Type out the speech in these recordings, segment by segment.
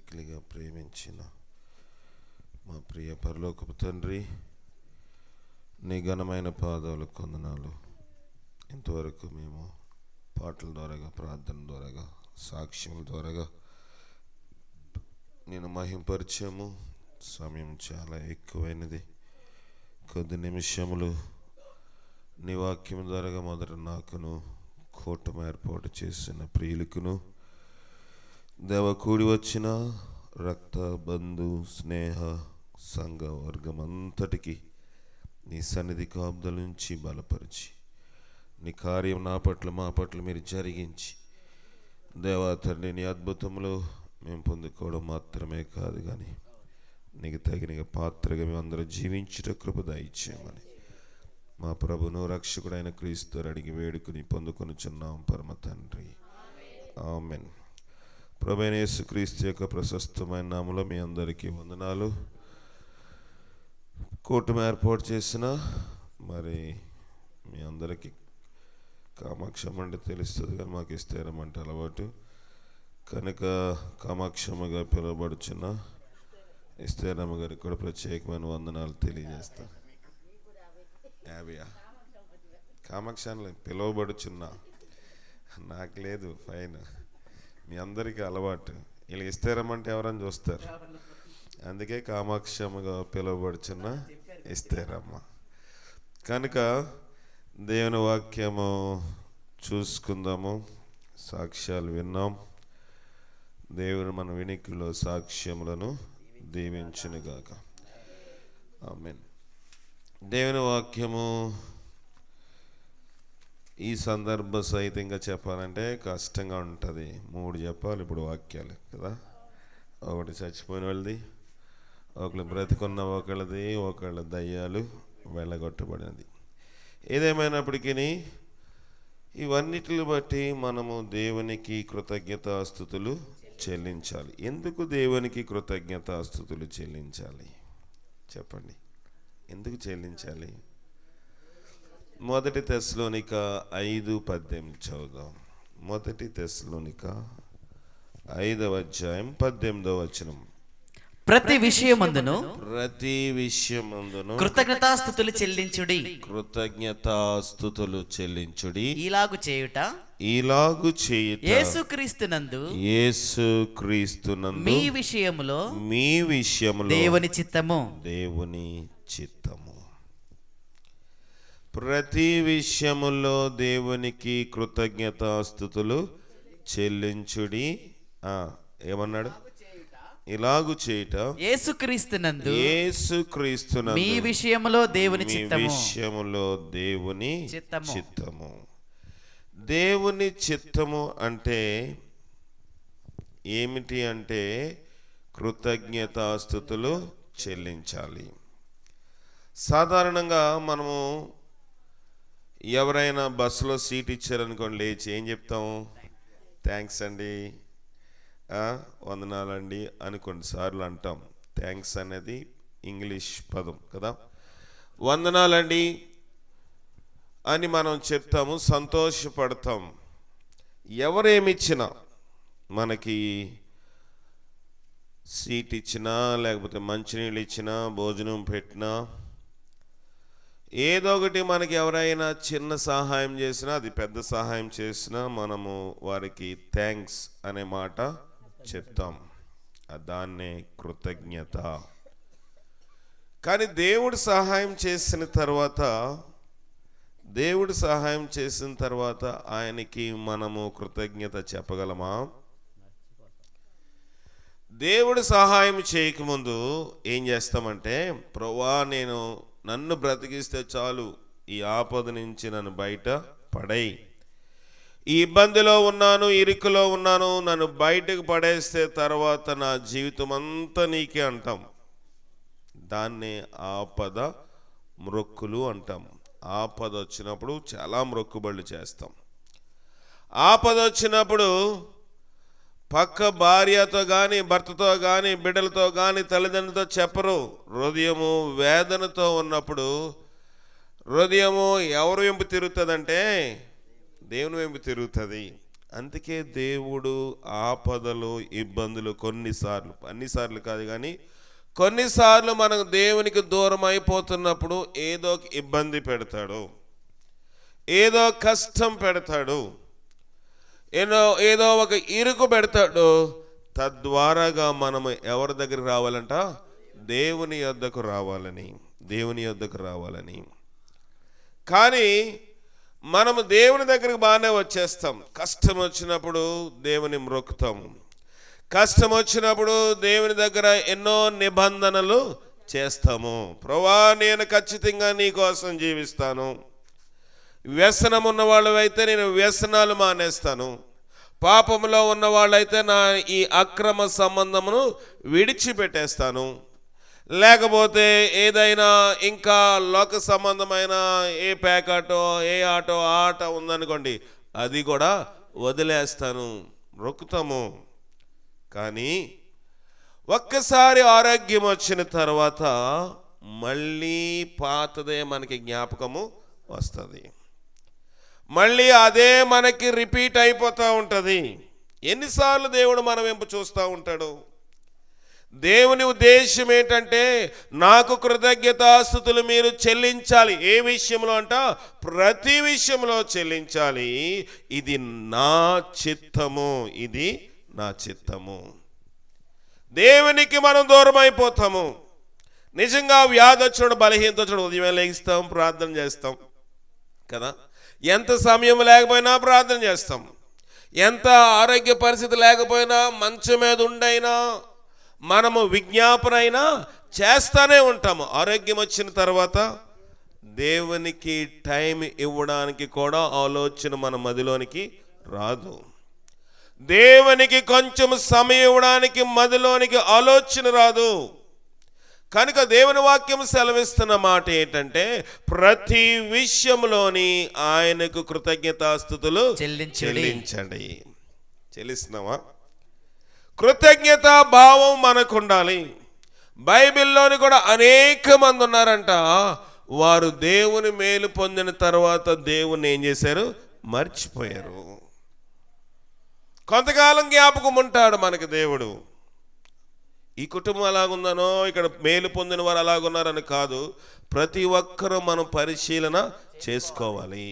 మిక్కిలిగా ప్రేమించిన మా ప్రియ పరలోకపు తండ్రి, నీ ఘనమైన పాదాలకు వందనాలు. ఇంతవరకు మేము పాటల ద్వారాగా, ప్రార్థన ద్వారాగా, సాక్ష్యముల ద్వారాగా నేను మహింపరిచాము. సమయం చాలా ఎక్కువైనది. కొద్ది నిమిషములు నీ వాక్యం ద్వారాగా మొదట నాకును, కూటమి ఏర్పాటు చేసిన ప్రియులకును, దేవ కూడి వచ్చిన రక్త బంధు స్నేహ సంఘ వర్గం అంతటికి నీ సన్నిధి కాపుదల నుంచి బలపరిచి నీ కార్యం నా పట్ల మా పట్ల మీరు జరిగించి దేవా తండ్రి, నీ అద్భుతములు మేము పొందుకోవడం మాత్రమే కాదు కానీ నీకు తగిన పాత్రగా మేము అందరూ జీవించుట కృప దయచేయమని మా ప్రభును రక్షకుడైన క్రీస్తు అడిగి వేడుకుని పొందుకొనుచున్నాం పరమ తండ్రి, ఆమెన్. ప్రభువైన యేసుక్రీస్తు యొక్క ప్రశస్తమైన నామములో మీ అందరికీ వందనాలు. కూటమి ఏర్పాటు చేసిన మరి మీ అందరికీ కామాక్షమ్మ అంటే తెలుస్తుంది కానీ మాకు ఇస్తేరం అంటే అలవాటు కనుక కామాక్షమ్మగా పిలువబడుచున్న ఇస్తేరమ్మ గారికి కూడా ప్రత్యేకమైన వందనాలు తెలియజేస్తాను. కామాక్షాన్ని పిలువబడుచున్న నాకు లేదు ఫైన్, మీ అందరికీ అలవాటు. వీళ్ళు ఇస్తేరమ్మంటే ఎవరని చూస్తారు, అందుకే కామాక్షమ్మగా పిలువబడుచున్న ఇస్తేరమ్మ. కనుక దేవుని వాక్యము చూసుకుందాము, సాక్ష్యాలు విన్నాం. దేవుడు మన వినికిలో సాక్ష్యములను దీవించునుగాక, ఆమేన్. దేవుని వాక్యము ఈ సందర్భ సహితంగా చెప్పాలంటే కష్టంగా ఉంటుంది. 3 చెప్పాలి ఇప్పుడు వాక్యాలు కదా. ఒకటి చచ్చిపోయిన వాళ్ళది, ఒకళ్ళు బ్రతికున్న ఒకళ్ళది, ఒకళ్ళ దయ్యాలు వెళ్ళగొట్టబడినది. ఏదేమైనప్పటికీ ఇవన్నిటిని బట్టి మనము దేవునికి కృతజ్ఞతాస్తుతులు చెల్లించాలి. ఎందుకు దేవునికి కృతజ్ఞతాస్తుతులు చెల్లించాలి చెప్పండి? ఎందుకు చెల్లించాలి? 1 తెస్సలోనిక 5:18 చదువుదాం. 1 తెస్సలోనిక 5వ అధ్యాయం 18వ వచనం. ప్రతి విషయమందును కృతజ్ఞతాస్తుతులు చెల్లించుడి. ఇలాగు చేయుట యేసుక్రీస్తునందు మీ విషయములో దేవుని చిత్తము. ప్రతి విషయములో దేవునికి కృతజ్ఞతాస్తుతులు చెల్లించుడి. ఏమన్నాడు? ఇలాగు చేయుట యేసుక్రీస్తునందు మీ విషయములో దేవుని చిత్తము. దేవుని చిత్తము అంటే ఏమిటి అంటే కృతజ్ఞతాస్తుతులు చెల్లించాలి. సాధారణంగా మనము ఎవరైనా బస్సులో సీట్ ఇచ్చారనుకోండి, లేచి ఏం చెప్తాము? థ్యాంక్స్ అండి, వందనాలండి అని కొన్నిసార్లు అంటాం. థ్యాంక్స్ అనేది ఇంగ్లీష్ పదం కదా. వందనాలండి అని మనం చెప్తాము, సంతోషపడతాం. ఎవరేమిచ్చినా, మనకి సీట్ ఇచ్చినా, లేకపోతే మంచినీళ్ళు ఇచ్చినా, భోజనం పెట్టినా, ఏదో ఒకటి మనకి ఎవరైనా చిన్న సహాయం చేసినా, అది పెద్ద సహాయం చేసినా మనము వారికి థ్యాంక్స్ అనే మాట చెప్తాం. దాన్నే కృతజ్ఞత. కానీ దేవుడు సహాయం చేసిన తర్వాత ఆయనకి మనము కృతజ్ఞత చెప్పగలమా? దేవుడు సహాయం చేయకముందు ఏం చేస్తామంటే, ప్రభువా నన్ను బ్రతికిస్తే చాలు, ఈ ఆపద నుంచి నన్ను బయట పడేయి, ఈ ఇబ్బందిలో ఉన్నాను, ఇరుకులో ఉన్నాను, నన్ను బయటకు పడేస్తే తర్వాత నా జీవితం అంతా నీకే అంటాం. దాన్నే ఆపద మ్రొక్కులు అంటాం. ఆపద వచ్చినప్పుడు చాలా మ్రొక్కుబళ్ళు చేస్తాం. ఆపద వచ్చినప్పుడు పక్క భార్యతో కానీ, భర్తతో కానీ, బిడ్డలతో కానీ, తల్లిదండ్రులతో చెప్పరు. హృదయము వేదనతో ఉన్నప్పుడు హృదయము ఎవరు వెంపు తిరుగుతుందంటే దేవుని వెంపు తిరుగుతుంది. అందుకే దేవుడు ఆపదలు ఇబ్బందులు కొన్నిసార్లు, అన్నిసార్లు కాదు కానీ కొన్నిసార్లు మనం దేవునికి దూరం అయిపోతున్నప్పుడు ఏదో ఒక ఇబ్బంది పెడతాడు, ఏదో కష్టం పెడతాడు, ఏదో ఒక ఇరుకు పెడతాడు. తద్వారాగా మనము ఎవరి దగ్గరికి రావాలంట? దేవుని యొద్దకు రావాలని. కానీ మనము దేవుని దగ్గరికి బాగానే వచ్చేస్తాం. కష్టం వచ్చినప్పుడు దేవుని మ్రొక్కుతాము. కష్టం వచ్చినప్పుడు దేవుని దగ్గర ఎన్నో నిబంధనలు చేస్తాము. ప్రభువా, నేను ఖచ్చితంగా నీ కోసం జీవిస్తాను. వ్యసనం ఉన్న వాళ్ళైతే నేను వ్యసనాలు మానేస్తాను. పాపంలో ఉన్న వాళ్ళైతే నా ఈ అక్రమ సంబంధమును విడిచిపెట్టేస్తాను. లేకపోతే ఏదైనా ఇంకా లోక సంబంధమైన ఏ ప్యాకెటో ఏ ఆట ఉందనుకోండి, అది కూడా వదిలేస్తాను, మొక్కుతాము. కానీ ఒక్కసారి ఆరోగ్యం వచ్చిన తర్వాత మళ్ళీ పాతదే మనకి జ్ఞాపకము వస్తుంది. మళ్ళీ అదే మనకి రిపీట్ అయిపోతూ ఉంటుంది. ఎన్నిసార్లు దేవుడు మన వెంపు చూస్తూ ఉంటాడు? దేవుని ఉద్దేశం ఏంటంటే, నాకు కృతజ్ఞతాస్తుతులు మీరు చెల్లించాలి. ఏ విషయంలో అంట? ప్రతి విషయంలో చెల్లించాలి. ఇది నా చిత్తము. దేవునికి మనం దూరం అయిపోతాము. నిజంగా వ్యాధి వచ్చినప్పుడు, బలహీనత వచ్చినప్పుడు ఉదయం లేస్తాం, ప్రార్థన చేస్తాం కదా. ఎంత సమయం లేకపోయినా ప్రార్థన చేస్తాం. ఎంత ఆరోగ్య పరిస్థితి లేకపోయినా, మంచం మీద ఉండైనా మనము విజ్ఞాపన అయినా చేస్తానే ఉంటాము. ఆరోగ్యం వచ్చిన తర్వాత దేవునికి టైం ఇవ్వడానికి కూడా ఆలోచన మన మదిలోనికి రాదు. దేవునికి కొంచెం సమయం ఇవ్వడానికి మదిలోనికి ఆలోచన రాదు. కనుక దేవుని వాక్యం సెలవిస్తున్న మాట ఏంటంటే, ప్రతి విషయంలోని ఆయనకు కృతజ్ఞతాస్తుతులు చెల్లించండి. చెల్లిస్తున్నావా? కృతజ్ఞతా భావం మనకు ఉండాలి. బైబిల్లోని కూడా అనేక మంది ఉన్నారంట, వారు దేవుని మేలు పొందిన తర్వాత దేవుని ఏం చేశారు? మర్చిపోయారు. కొంతకాలం జ్ఞాపకం ఉంటాడు మనకి దేవుడు. ఈ కుటుంబం అలాగుందనో, ఇక్కడ మేలు పొందిన వారు అలాగున్నారని కాదు. ప్రతి ఒక్కరూ మనం పరిశీలన చేసుకోవాలి.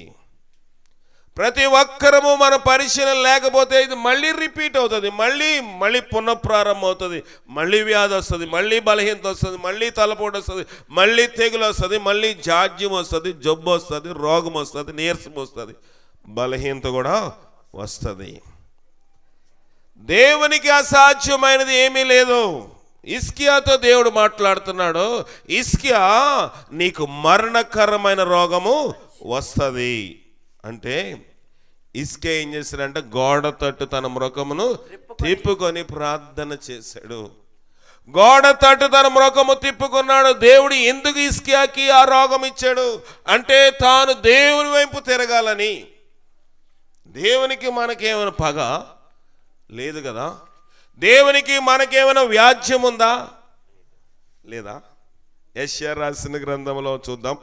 ప్రతి ఒక్కరము మన పరిశీలన లేకపోతే ఇది మళ్ళీ రిపీట్ అవుతుంది. మళ్ళీ పునఃప్రారంభం అవుతుంది. మళ్ళీ వ్యాధి వస్తుంది, మళ్ళీ బలహీనత వస్తుంది, మళ్ళీ తలపోటు వస్తుంది, మళ్ళీ తెగులు వస్తుంది, మళ్ళీ జాడ్యం వస్తుంది, జబ్బు వస్తుంది, రోగం వస్తుంది, నీరసం వస్తుంది, బలహీనత కూడా వస్తుంది. దేవునికి అసాధ్యమైనది ఏమీ లేదు. హిజ్కియాతో దేవుడు మాట్లాడుతున్నాడు, హిజ్కియా, నీకు మరణకరమైన రోగము వస్తుంది అంటే, హిజ్కియా ఏం చేశాడంటే గోడ తట్టు తన ముఖమును తిప్పుకొని ప్రార్థన చేశాడు. గోడ తట్టు తన ముఖము తిప్పుకున్నాడు. దేవుడు ఎందుకు హిజ్కియాకి ఆ రోగం ఇచ్చాడు అంటే, తాను దేవుని వైపు తిరగాలని. దేవునికి మనకేమైనా పగ లేదు కదా. దేవునికి మనకేమైనా వ్యాజ్యం ఉందా? లేదా? యెషయా రాసిన గ్రంథంలో చూద్దాం.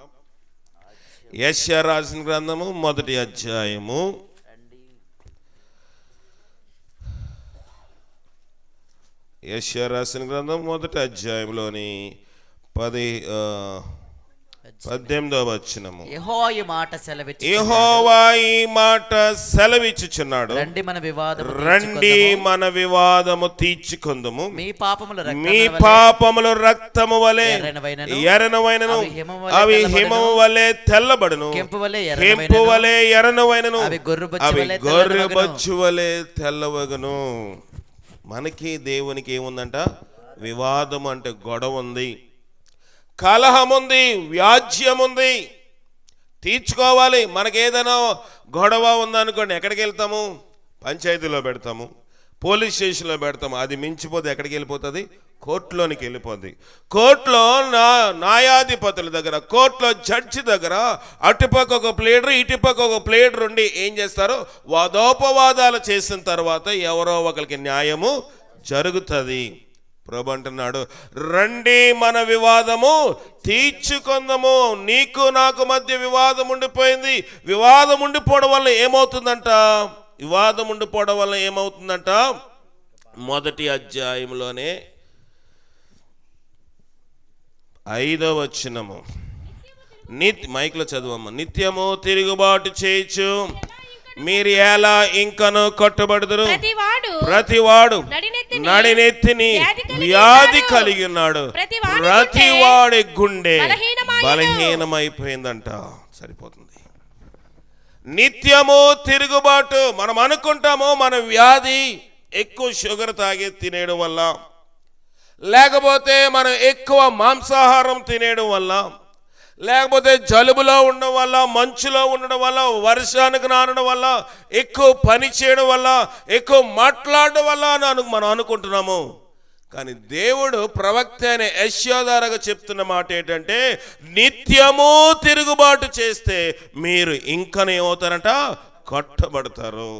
యెషయా రాసిన గ్రంథము 1వ అధ్యాయము 1వ అధ్యాయంలోని 18వ వచనము. యెహోవా ఈ మాట సెలవిచ్చుచున్నాడు, రండి మన వివాదము తీర్చుకొందుము. మీ పాపములు రక్తము వలె ఎర్రనవైనను, అవి హిమము వలె తెల్లబడును. కెంపు వలె ఎర్రనవైనను, అవి గొర్రెబొచ్చు వలె తెల్లవగును. మనకి దేవునికి ఏముందంట? వివాదం అంటే గొడవ ఉంది, కలహం ఉంది, వ్యాజ్యం ఉంది, తీర్చుకోవాలి. మనకేదైనా గొడవ ఉందనుకోండి, ఎక్కడికి వెళ్తాము? పంచాయతీలో పెడతాము, పోలీస్ స్టేషన్లో పెడతాము. అది మించిపోతే ఎక్కడికి వెళ్ళిపోతుంది? కోర్టులోనికి వెళ్ళిపోద్ది. కోర్టులో న్యాయాధిపతుల దగ్గర, కోర్టులో జడ్జి దగ్గర అటుపక్క ఒక ప్లేడర్, ఇటుపక్క ఒక ప్లేడర్ ఉండి ఏం చేస్తారు? వాదోపవాదాలు చేసిన తర్వాత ఎవరో ఒకరికి న్యాయము జరుగుతుంది. ప్రభు అంటున్నాడు, రండి మన వివాదము తీర్చుకుందాము. నీకు నాకు మధ్య వివాదం ఉండిపోయింది. వివాదం ఉండిపోవడం వల్ల ఏమవుతుందంట? వివాదం ఉండిపోవడం వల్ల ఏమవుతుందంట, మొదటి అధ్యాయంలోనే 5వ వచనము, మైక్లో చదువమ్మ. నిత్యము తిరుగుబాటు చేయొచ్చు, మీరు ఎలా ఇంకను కట్టుబడుదురు. ప్రతివాడు నడినెత్తిని వ్యాధి కలిగి ఉన్నాడు, ప్రతివాడి గుండె బలహీనమైపోయిందంట. సరిపోతుంది. నిత్యము తిరుగుబాటు. మనం అనుకుంటాము మన వ్యాధి ఎక్కువ షుగర్ తాగి తినేయడం వల్ల, లేకపోతే మనం ఎక్కువ మాంసాహారం తినేయడం వల్ల, లేకపోతే జలుబులో ఉండడం వల్ల, మంచులో ఉండడం వల్ల, వర్షానికి నానడం వల్ల, ఎక్కువ పని చేయడం వల్ల, ఎక్కువ మాట్లాడడం వల్ల మనం అనుకుంటున్నాము. కానీ దేవుడు ప్రవక్త అయిన యెషయా ద్వారా చెప్తున్న మాట ఏంటంటే, నిత్యము తిరుగుబాటు చేస్తే మీరు ఇంకా ఏమవుతారంట, కట్టబడతారు.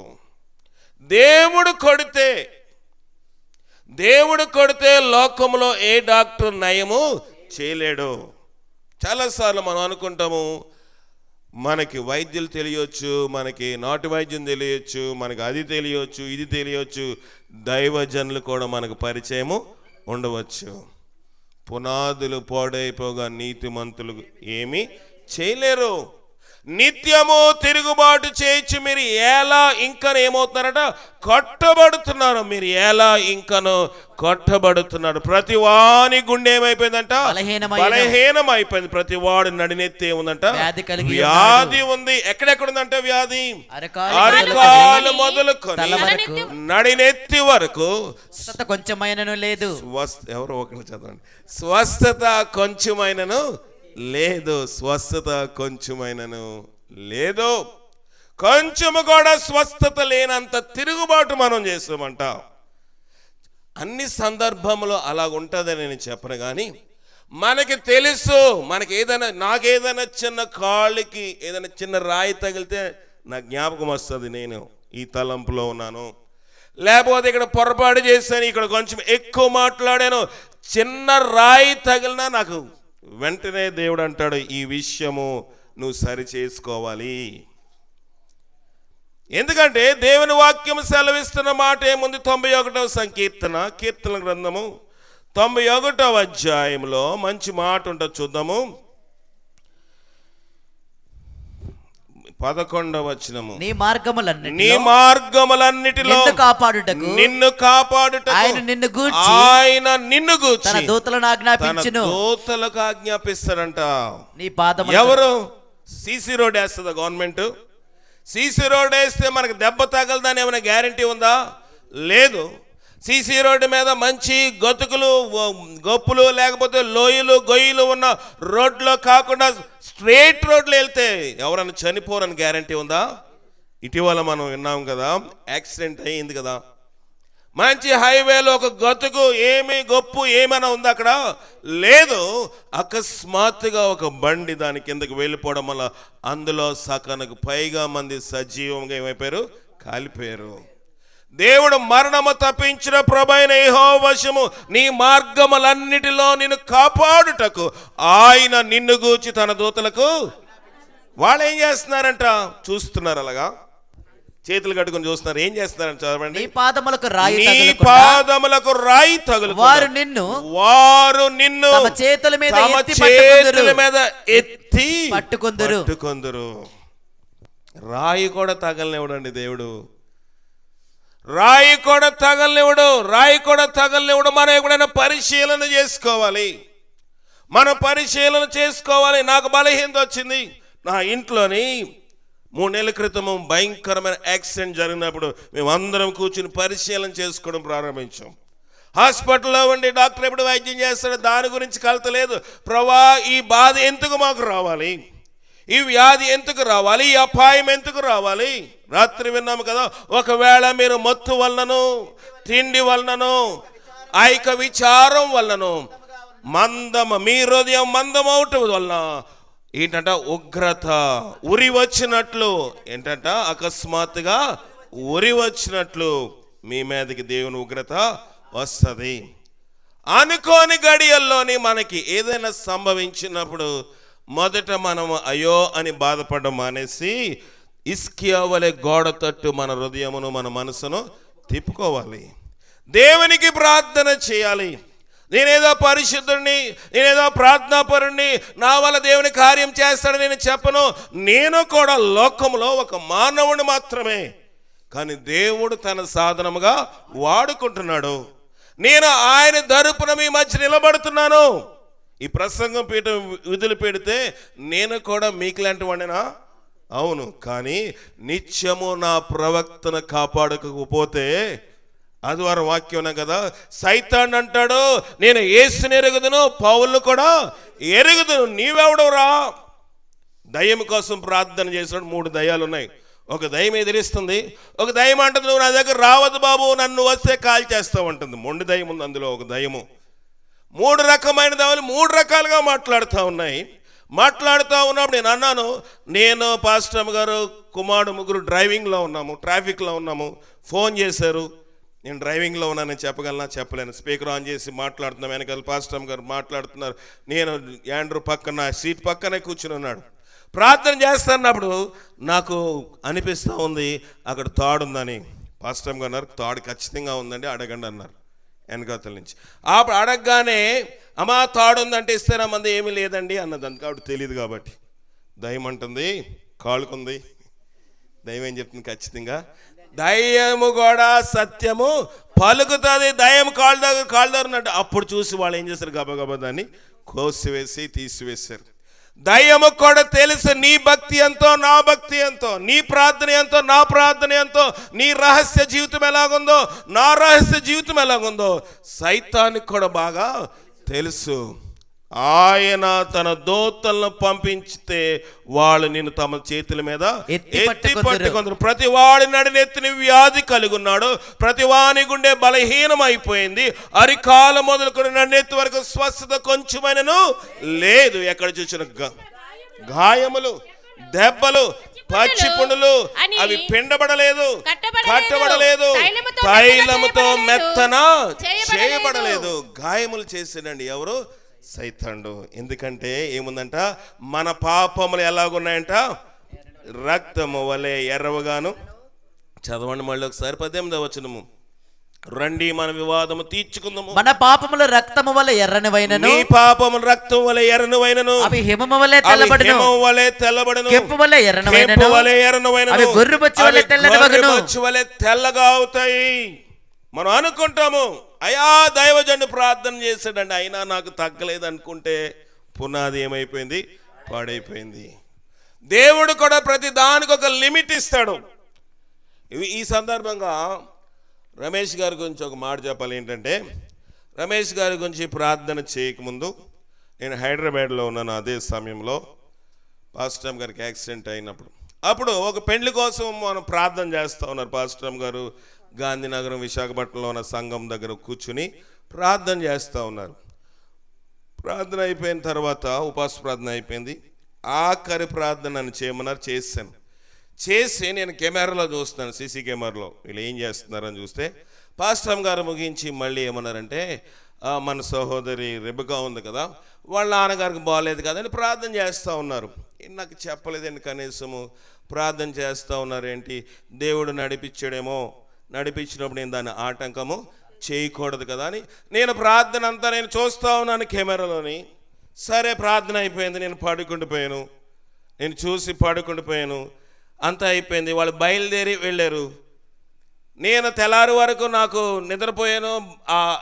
దేవుడు కొడితే లోకంలో ఏ డాక్టర్ నయము చేయలేడు. చాలాసార్లు మనం అనుకుంటాము మనకి వైద్యులు తెలియచ్చు, మనకి నాటు వైద్యం తెలియచ్చు, మనకి అది తెలియచ్చు, ఇది తెలియచ్చు. దైవజనులు కూడా మనకు పరిచయము ఉండవచ్చు. పునాదులు పాడైపోగా నీతిమంతులు ఏమీ చేయలేరు. నిత్యము తిరుగుబాటు చేయొచ్చు, మీరు ఎలా ఇంకా ఏమవుతున్నారట, కట్టబడుతున్నారు. మీరు ఎలా ఇంకను కట్టబడుతున్నారు. ప్రతి వాని గుండె ఏమైపోయిందంట, బలహీనమైపోయింది. ప్రతి వాడు నడినెత్తి ఏముందంట, వ్యాధి ఉంది. ఎక్కడెక్కడ ఉందంట వ్యాధి? అరకాలు మొదలుకొని నడినెత్తి వరకు కొంచెమైనను లేదు. ఎవరో ఒకరు చదవండి. స్వస్థత కొంచెమైనను లేదు. స్వస్థత కొంచెమైనను లేదు. కొంచెము కూడా స్వస్థత లేనంత తిరుగుబాటు మనం చేస్తామంట. అన్ని సందర్భంలో అలా ఉంటుందని నేను చెప్పను, కానీ మనకి తెలుసు. నాకేదైనా చిన్న కాళ్ళకి ఏదైనా చిన్న రాయి తగిలితే నా జ్ఞాపకం వస్తుంది, నేను ఈ తలంపులో ఉన్నాను. లేకపోతే ఇక్కడ పొరపాటు చేశాను, ఇక్కడ కొంచెం ఎక్కువ మాట్లాడాను, చిన్న రాయి తగిలినా నాకు వెంటనే దేవుడు అంటాడు, ఈ విషయము నువ్వు సరి చేసుకోవాలి. ఎందుకంటే దేవుని వాక్యం సెలవిస్తున్న మాట ఏముంది? 91వ కీర్తన గ్రంథము 91వ అధ్యాయంలో మంచి మాట ఉంటుంది, చూద్దాము. 11వ వచనము, నీ మార్గములన్నిటిలో నిన్ను కాపాడుటకు ఆయన నిన్ను గూర్చి తన దూతలకు ఆజ్ఞాపిస్తాడంట. నీ పాదములకు ఎవరు? సీసీ రోడ్ వేస్తుందా గవర్నమెంట్? సీసీ రోడ్ వేస్తే మనకు దెబ్బ తగలదని ఏమైనా గ్యారంటీ ఉందా? లేదు. సీసీ రోడ్డు మీద మంచి గొప్పులు లేకపోతే లోయలు గొయ్యలు ఉన్న రోడ్లో కాకుండా స్ట్రేట్ రోడ్లు వెళ్తే ఎవరైనా చనిపోరని గ్యారంటీ ఉందా? ఇటీవల మనం విన్నాం కదా, యాక్సిడెంట్ అయ్యింది కదా. మంచి హైవేలో ఒక గొప్పు ఏమైనా ఉందా? అక్కడ లేదు. అకస్మాత్తుగా ఒక బండి దాని కిందకి వెళ్ళిపోవడం వల్ల అందులో సగానికి పైగా మంది సజీవంగా ఏమైపోయారు? కాలిపోయారు. దేవుడు మరణము తప్పించిన ప్రభువైన యెహోవా వశము నీ మార్గములన్నిటిలో నిన్ను కాపాడుటకు ఆయన నిన్ను గూర్చి తన దూతలకు. వాళ్ళు ఏం చేస్తున్నారంట? చూస్తున్నారు, అలాగా చేతులు కట్టుకుని చూస్తున్నారు. ఏం చేస్తున్నారంట చదవండి. నీ పాదములకు రాయి తగులు వారు నిన్ను తమ చేతుల మీద ఎత్తి పట్టుకొందురు. రాయి కూడా తగలనివ్వడండి దేవుడు. రాయి కూడా తగలనివ్వడు. మనం ఎప్పుడైనా పరిశీలన చేసుకోవాలి. నాకు బలహీనత వచ్చింది. నా ఇంట్లోని 3 నెలల క్రితము భయంకరమైన యాక్సిడెంట్ జరిగినప్పుడు మేమందరం కూర్చుని పరిశీలన చేసుకోవడం ప్రారంభించాం. హాస్పిటల్లో ఉండి డాక్టర్ ఎప్పుడు వైద్యం చేస్తాడో దాని గురించి కలత లేదు. ప్రభా, ఈ బాధ ఎందుకు మాకు రావాలి? ఈ వ్యాధి ఎందుకు రావాలి? ఈ అపాయం ఎందుకు రావాలి? రాత్రి విన్నాము కదా, ఒకవేళ మీరు మత్తు వలనను, తిండి వలనను, ఐక విచారం వలనను మీ హృదయం మందమవటం వలన ఏంటంట, ఉగ్రత, ఉరి వచ్చినట్లు, ఏంటంట అకస్మాత్తుగా ఉరి వచ్చినట్లు మీ మీదకి దేవుని ఉగ్రత వస్తుంది. అనుకోని గడియల్లోని మనకి ఏదైనా సంభవించినప్పుడు మొదట మనం అయ్యో అని బాధపడడం మానేసి ఇస్కియా వలె గోడ తట్టు మన హృదయమును మన మనసును తిప్పుకోవాలి. దేవునికి ప్రార్థన చేయాలి. నేనేదో పరిశుద్ధుడిని, నేనేదో ప్రార్థనాపరుణ్ణి, నా వల్ల దేవుని కార్యం చేస్తాడని నేను చెప్పను. నేను కూడా లోకంలో ఒక మానవుని మాత్రమే, కానీ దేవుడు తన సాధనముగా వాడుకుంటున్నాడు. నేను ఆయన తరపున మీ మధ్య నిలబడుతున్నాను. ఈ ప్రసంగం పీఠం విధులు పెడితే నేను కూడా మీకులాంటి వాడినా? అవును. కానీ నిత్యము నా ప్రవక్తను కాపాడకపోతే, ఆదివారం వాక్యం ఉన్నాం కదా, సైతాన్ అంటాడు నేను యేసుని ఎరుగుదును, పౌలును కూడా ఎరుగుదును, నీవెవడవురా? దయ్యం కోసం ప్రార్థన చేసినప్పుడు 3 దయ్యాలు ఉన్నాయి. ఒక దయ్యం ఎదిరిస్తుంది, ఒక దయ్యం అంటుంది నువ్వు నా దగ్గర రావద్దు బాబు, నన్ను వస్తే కాల్ చేస్తావు అంటుంది. మొండి దయ్యం ఉంది అందులో ఒక దయ్యము. 3 రకమైన దయ్యాలు 3 రకాలుగా మాట్లాడుతూ ఉన్నాయి. మాట్లాడుతూ ఉన్నప్పుడు నేను అన్నాను, నేను పాస్టర్ గారు కుమారుడు ముగ్గురు డ్రైవింగ్లో ఉన్నాము, ట్రాఫిక్లో ఉన్నాము, ఫోన్ చేశారు. నేను డ్రైవింగ్లో ఉన్నానని చెప్పగలనా? చెప్పలేను. స్పీకర్ ఆన్ చేసి మాట్లాడుతున్నాం, వెనకాల పాస్టర్ గారు మాట్లాడుతున్నారు, నేను యాండ్రూ పక్కన సీట్ పక్కనే కూర్చుని ఉన్నాడు. ప్రార్థన చేస్తున్నప్పుడు నాకు అనిపిస్తూ ఉంది అక్కడ తాడు ఉందని. పాస్టర్ గారు అన్నారు తాడు ఖచ్చితంగా ఉందండి, అడగండి అన్నారు వెనకాతల నుంచి. అప్పుడు అడగగానే అమ్మా తాడు ఉందంటే ఇస్తేనా మంది ఏమీ లేదండి అన్నది. అందుకు ఆవిడ తెలియదు కాబట్టి. దయ్యం అంటుంది కాలుకుంది. దయ్యం ఏం చెప్తుంది? ఖచ్చితంగా దయ్యము కూడా సత్యము పలుకుతుంది, దయ్యం కాలుదారున్నట్టు. అప్పుడు చూసి వాళ్ళు ఏం చేశారు, గబగబా దాన్ని కోసివేసి తీసివేశారు. దయ్యము కూడా తెలుసు నీ భక్తి ఎంతో, నా భక్తి ఎంతో, నీ ప్రార్థన ఎంతో, నా ప్రార్థన ఎంతో, నీ రహస్య జీవితం ఎలాగుందో, నా రహస్య జీవితం ఎలాగుందో సైతానికి కూడా బాగా తెలుసు. ఆయన తన దూతలను పంపించితే వాళ్ళు నిన్ను తమ చేతుల మీద ఎత్తి పట్టుకుందరు. ప్రతి వాడి నడినెత్తిన వ్యాధి కలిగి ఉన్నాడు, ప్రతి వాని గుండె బలహీనం అయిపోయింది, అరికాల మొదలుకొని నడినెత్తి వరకు స్వస్థత కొంచెమైనను లేదు. ఎక్కడ చూసిన గాయములు, దెబ్బలు, పచ్చి పుండులు, అవి పిండబడలేదు, కట్టబడలేదు, తైలముతో మెత్తన చేయబడలేదు. గాయములు చేసాడండి ఎవరు? సైతానుడు. ఎందుకంటే ఏముందంట, మన పాపములు ఎలాగున్నాయంట, రక్తము వలె ఎర్రవగాను. చదవండి మళ్ళీ ఒకసారి 18వ వచనము. రండి మన వివాదము తీర్చుకుందాము, మన పాపములు రక్తము వలె ఎర్రనివైనను, నీ పాపములు రక్తం వలె ఎర్రనివైనను, అవి హిమము వలె తెల్లబడును, హిమము వలె తెల్లబడును, కెంపు వలె ఎర్రనివైనను, అవి గొర్రెబొచ్చు వలె తెల్లగవును, గొర్రెబొచ్చు వలె తెల్లగా అవుతాయి. మనం అనుకుంటాము అయ్యా దైవజనుడు ప్రార్థన చేశాడండి అయినా నాకు తగ్గలేదు అనుకుంటే పునాది ఏమైపోయింది? పాడైపోయింది. దేవుడు కూడా ప్రతి దానికి ఒక లిమిట్ ఇస్తాడు. ఈ సందర్భంగా రమేష్ గారి గురించి ఒక మాట చెప్పాలి. ఏంటంటే రమేష్ గారి గురించి ప్రార్థన చేయకముందు నేను హైదరాబాద్లో ఉన్నాను. అదే సమయంలో పాస్టర్ గారికి యాక్సిడెంట్ అయినప్పుడు, అప్పుడు ఒక పెళ్లి కోసం మనం ప్రార్థన చేస్తూ ఉన్నారు. పాస్టర్ గారు గాంధీనగరం విశాఖపట్నంలో ఉన్న సంఘం దగ్గర కూర్చుని ప్రార్థన చేస్తూ ఉన్నారు. ప్రార్థన అయిపోయిన తర్వాత ఉపవాస ప్రార్థన అయిపోయింది. ఆఖరి ప్రార్థన నన్ను చేయమన్నారు, చేశాను. చేసి నేను కెమెరాలో చూస్తున్నాను, సీసీ కెమెరాలో వీళ్ళు ఏం చేస్తున్నారని చూస్తే పాస్టర్ గారు ముగించి మళ్ళీ ఏమన్నారంటే, మన సహోదరి రెబకా ఉంది కదా, వాళ్ళ నాన్నగారికి బాగాలేదు కదా అని ప్రార్థన చేస్తూ ఉన్నారు. నాకు చెప్పలేదండి, కనీసము ప్రార్థన చేస్తూ ఉన్నారు ఏంటి, దేవుడు నడిపించాడేమో, నడిపించినప్పుడు నేను దాన్ని ఆటంకము చేయకూడదు కదా అని నేను ప్రార్థన అంతా నేను చూస్తూ ఉన్నాను కెమెరాలోని. సరే ప్రార్థన అయిపోయింది, నేను పడుకుండిపోయాను, నేను చూసి పడుకుండిపోయాను, అంతా అయిపోయింది. వాళ్ళు బయలుదేరి వెళ్ళారు. నేను తెల్లారి వరకు నాకు నిద్రపోయాను.